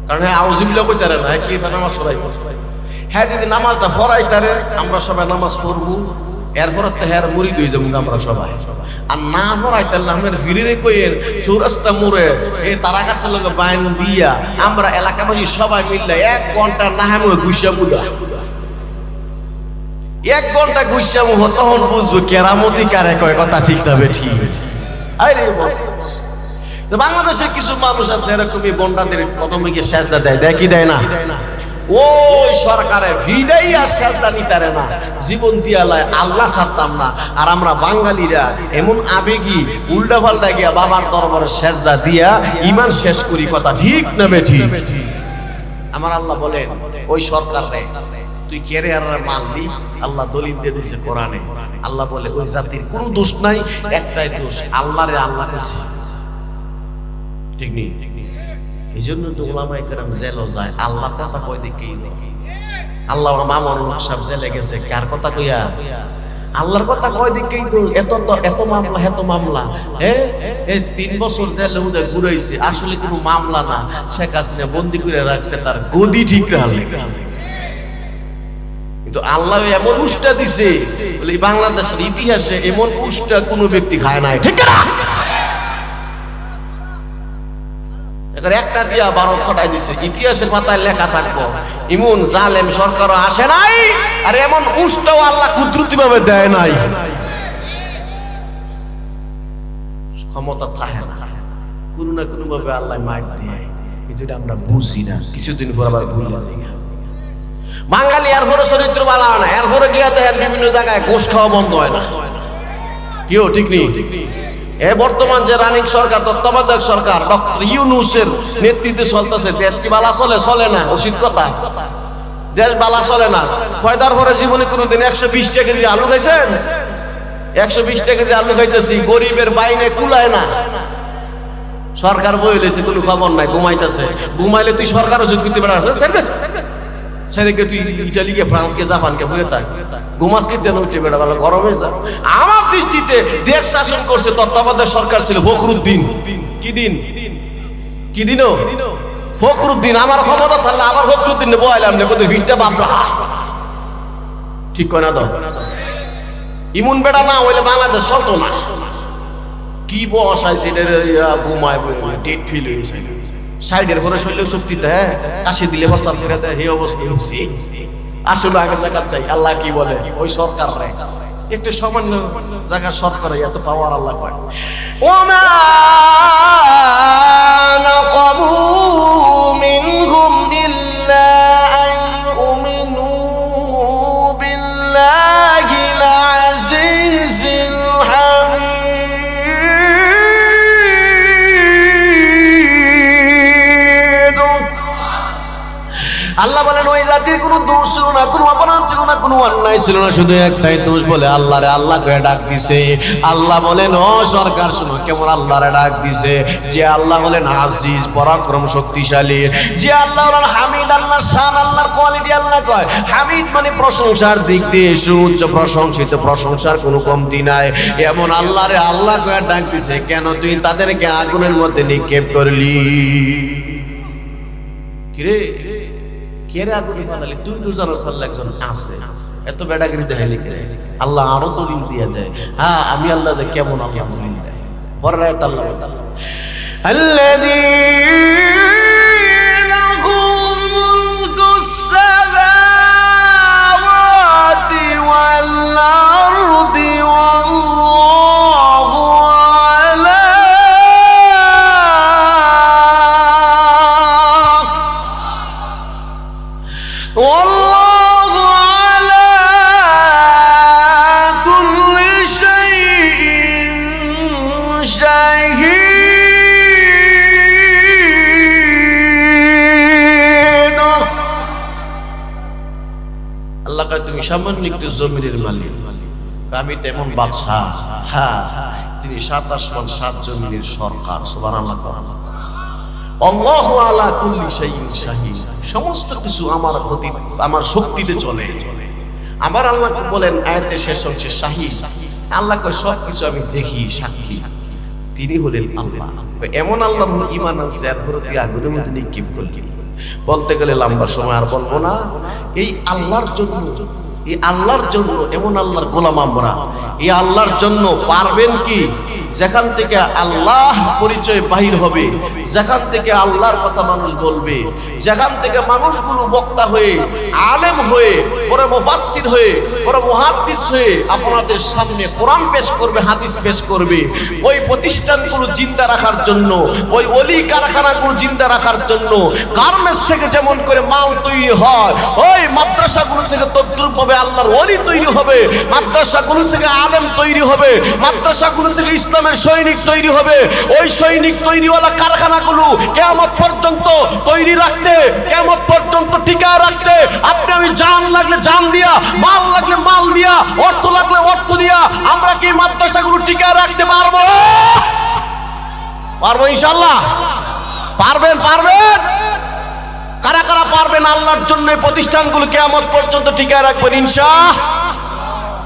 কারণ হ্যাঁ আউযুবিল্লাহ কইতে রে না, কি নামাজ পড়াইব। হ্যাঁ যদি নামাজটা পড়াইতারে আমরা সবাই নামাজ পড়বো, এরপর তো হ্যাঁ মুরিদ হয়ে যাবো আমরা সবাই। আর না পড়াইতার আপনার ভিড়ে কইের চৌরাস্তা মোড়ে এই তারা গাছের লোক বাইন দিয়া আমরা এলাকাবাসী সবাই মিললে 1 ঘন্টা না হামে ঘুষা বুড়া, 1 ঘন্টা ঘুষা মুহ, তখন বুঝবো কেরামতি কারে কয় কথা ঠিক না বেঠিক। আরে তো বাংলাদেশে কিছু মানুষ আছে এরকমই বন্ডাদের কদমে গিয়ে সেজদা দেয়, দেয় কি দেয় না? ওই সরকারে ভিড়াই আর সেজদা নিতারে না, জীবন দিয়ালায় আল্লাহ ছাড়তাম না। আর আমরা বাঙালিরা এমন আবেগী উল্টা পাল্টা গিয়া বাবার দরবারে সেজদা দিয়া ইমান শেষ করি, কথা ঠিক না বেঠিক? আমার আল্লাহ বলেন ওই সরকার রে তুই কেরে আর মানলি, আল্লাহ দলিল দিয়ে দিয়েছে কোরআনে। আল্লাহ বলে ওই জাতির কোনো দোষ নাই, একটাই দোষ, আল্লাহরে আল্লাহ কইছে, ঠিক নেই? এই জন্য তো ওলামায়ে কেরাম জেলও যায়, আল্লাহ কথা কয় দেখেই। আল্লাহ মামুনুল হক সাহেব জেলে গেছে কার কথা কইয়া? আল্লাহর কথা কয় দেখেই তো এত মামলা, এত মামলা। এই 3 বছর জেলে উদে ঘুরাইছে, আসলে কোনো মামলা না, শেখ হাসিনা বন্দি করে রাখছে তার গদি ঠিক রাখলে। কিন্তু আল্লাহ এমন উষ্টা দিছে বলে বাংলাদেশের ইতিহাসে এমন উষ্টা কোনো ব্যক্তি খায় নাই, ঠিক না? একটা দিয়া 12 ফটাই দিছে, ইতিহাসের পাতায় লেখা থাকবো ইমন জালেম সরকারও আসে নাই, আর এমন উষ্টাও আল্লাহ কুদরতি ভাবে দেয় নাই। ক্ষমতা থাকে না, কোনো না কোনো ভাবে আল্লাহ মার দেয়, কিন্তু এটা আমরা বুঝি না, কিছুদিন পর আবার ভুলে যাই। বাঙালি এরপরে চরিত্র ভালো হয় না, এরপরে গিয়া দেখেন বিভিন্ন জায়গায় ঘুষ খাওয়া বন্ধ হয় না, কেউ ঠিক নেই? বর্তমান যে রানিং সরকার, তত্ত্বাবধায়ক সরকার ডক্টর ইউনূসের নেতৃত্বে চলতেছে, দেশ কি বালা চলে? চলে না, উচিত কথা, দেশ বালা চলে না। ফয়দার পরে জীবনে কোনোদিন 120 টাকা কেজি আলু খাইছেন? 120 টাকা কেজি আলু খাইতেছি, গরিবের বাইনে কুলায় না, সরকার বই লইছে, কোনো খবর নাই, ঘুমাইতেছে। ঘুমাইলে তুই সরকার ওষুধ করতে পারছ? ছেড়ে তুই ইটালি কে, ফ্রান্স কে, জাপান কে ঘুরে থাক, ঘুমাস কি দেন উঠে বেড়া ভালো গরমে। আমার দৃষ্টিতে দেশ শাসন করছে তত্ত্বাবধায়ক সরকার ছিল ফখরুদ্দিন। কি দিন ফখরুদ্দিন, আমার ক্ষমতা থাকলে আবার ফখরুদ্দিন বয়ালাম না, কত ভিড়টা বাপরা, ঠিক কয় না? তো ইমন বেড়া না হইলে বাংলাদেশ চলতো না। কি বসাইছে ঘুমায় ডেট ফিল হয়েছে, সাইডের পরে শরীরে শক্তিতে হ্যাঁ কাশি দিলে বসাল করে দেয়, এই অবস্থা হচ্ছে। আসলে আগে জায়গা চাই, আল্লাহ কি বলে ওই সরকার একটু সামান্য জায়গার সরকার এত পাওয়ার আল্লাহ কয় ওমা নাকামু মিনহুম ইল্লা আন ইউমিনু বিল্লাহিল আজিজিল হামিদ। আল্লাহ বলেন ওই জাতির কোনো দোষ ছিল না, কোনো অপরাধ ছিল না, কোনো অন্যায় ছিল না, শুধু একটাই দোষ বলে আল্লাহরে আল্লাহ করে ডাক দিছে। আল্লাহ বলেন ও সরকার শুনো কেমন আল্লাহরে ডাক দিছে। যে আল্লাহ বলেন আজিজ পরাক্রম শক্তিশালী, যে আল্লাহ বলেন হামিদ, আল্লাহর শান আল্লাহর কোয়ালিটি আল্লাহ কয় হামিদ মানে প্রশংসার দিক দিয়ে সুউচ্চ প্রশংসিত, প্রশংসার কোনো কমতি নাই, এমন আল্লাহরে আল্লাহ করে ডাক দিছে। কেন তুই তাদেরকে আগুনের মধ্যে নিক্ষেপ করলি? কিরে কে রে আগুনে বানালি? তুই তো জানোস আল্লাহ একজন আছে, এত বেড়াগিরি দেখাইলি কে? আল্লাহ আরো দলিল দিয়ে দেয়। হ্যাঁ আমি আল্লাহ কেমন আল্লাহ দলিল দেয়। পরের আয়াত আল্লাহ আল্লাযী লাহু মুলকুস সামাওয়াতি ওয়াল আরদি ওয়াল্লাহু আলা والله على كل شيء شهيد। আল্লাহ কয় তুমি সামান্য একটু জমিনের মালিক, আমি তেমন বাদশাহ। হ্যাঁ তিনি 7 আসমান 7 জমিনের সরকার। সুবহানাল্লাহ। আল্লাহু আলা কুল্লি শাইইন শাহীদ, সমস্ত কিছু আমার প্রতি আমার শক্তিতে চলে। আমার আল্লাহ বলেন আয়াতের শেষ অংশে শাহীদ, আল্লাহ কয় সব কিছু আমি দেখি, সাক্ষী। তিনি হলেন আল্লাহ। এমন আল্লাহর ঈমান আছে আর প্রতি আগুনের মধ্যে নিক্ষেপ করলেন। বলতে গেলে লম্বা সময় আর বলবো না। এই আল্লাহর জন্য, এই আল্লাহর জন্য, এমন আল্লাহর গোলাম আমরা, এই আল্লাহর জন্য পারবেন কি? যেখান থেকে আল্লাহ পরিচয় বাহির হবে, যেখান থেকে আল্লাহর কথা মানুষ বলবে, যেখান থেকে মানুষগুলো বক্তা হয়ে, আলেম হয়ে, পরে মুফাসসির হয়ে, পরে মুহাদ্দিস হয়ে আপনাদের সামনে কোরআন পেশ করবে, হাদিস পেশ করবে, ওই প্রতিষ্ঠানগুলো জিন্দা রাখার জন্য, ওই ওলি কারখানাগুলো জিন্দা রাখার জন্য, গার্মেন্টস থেকে যেমন করে মাল তৈরি হয়, ওই মাদ্রাসাগুলো থেকে তদ্রুপ হবে আল্লাহর ওলি তৈরি হবে, মাদ্রাসাগুলো থেকে আলেম তৈরি হবে, মাদ্রাসাগুলো থেকে ইসলামের সৈনিক তৈরি হবে। ওই সৈনিক তৈরিওয়ালা কারখানাগুলো কিয়ামত পর্যন্ত তৈরি রাখতে, কিয়ামত পর্যন্ত টিকা রাখতে আপনি আমি জান লাগলে জান দিয়া, মাল লাগলে মাল দিয়া, অর্থ লাগলে অর্থ দিয়া আমরা কি মাদ্রাসাগুলো টিকা রাখতে পারবো? পারবো ইনশাআল্লাহ। পারবেন? পারবেন? কারা কারা পারবেন আল্লাহর জন্য এই প্রতিষ্ঠানগুলো কিয়ামত পর্যন্ত টিকায় রাখবেন ইনশাআল্লাহ?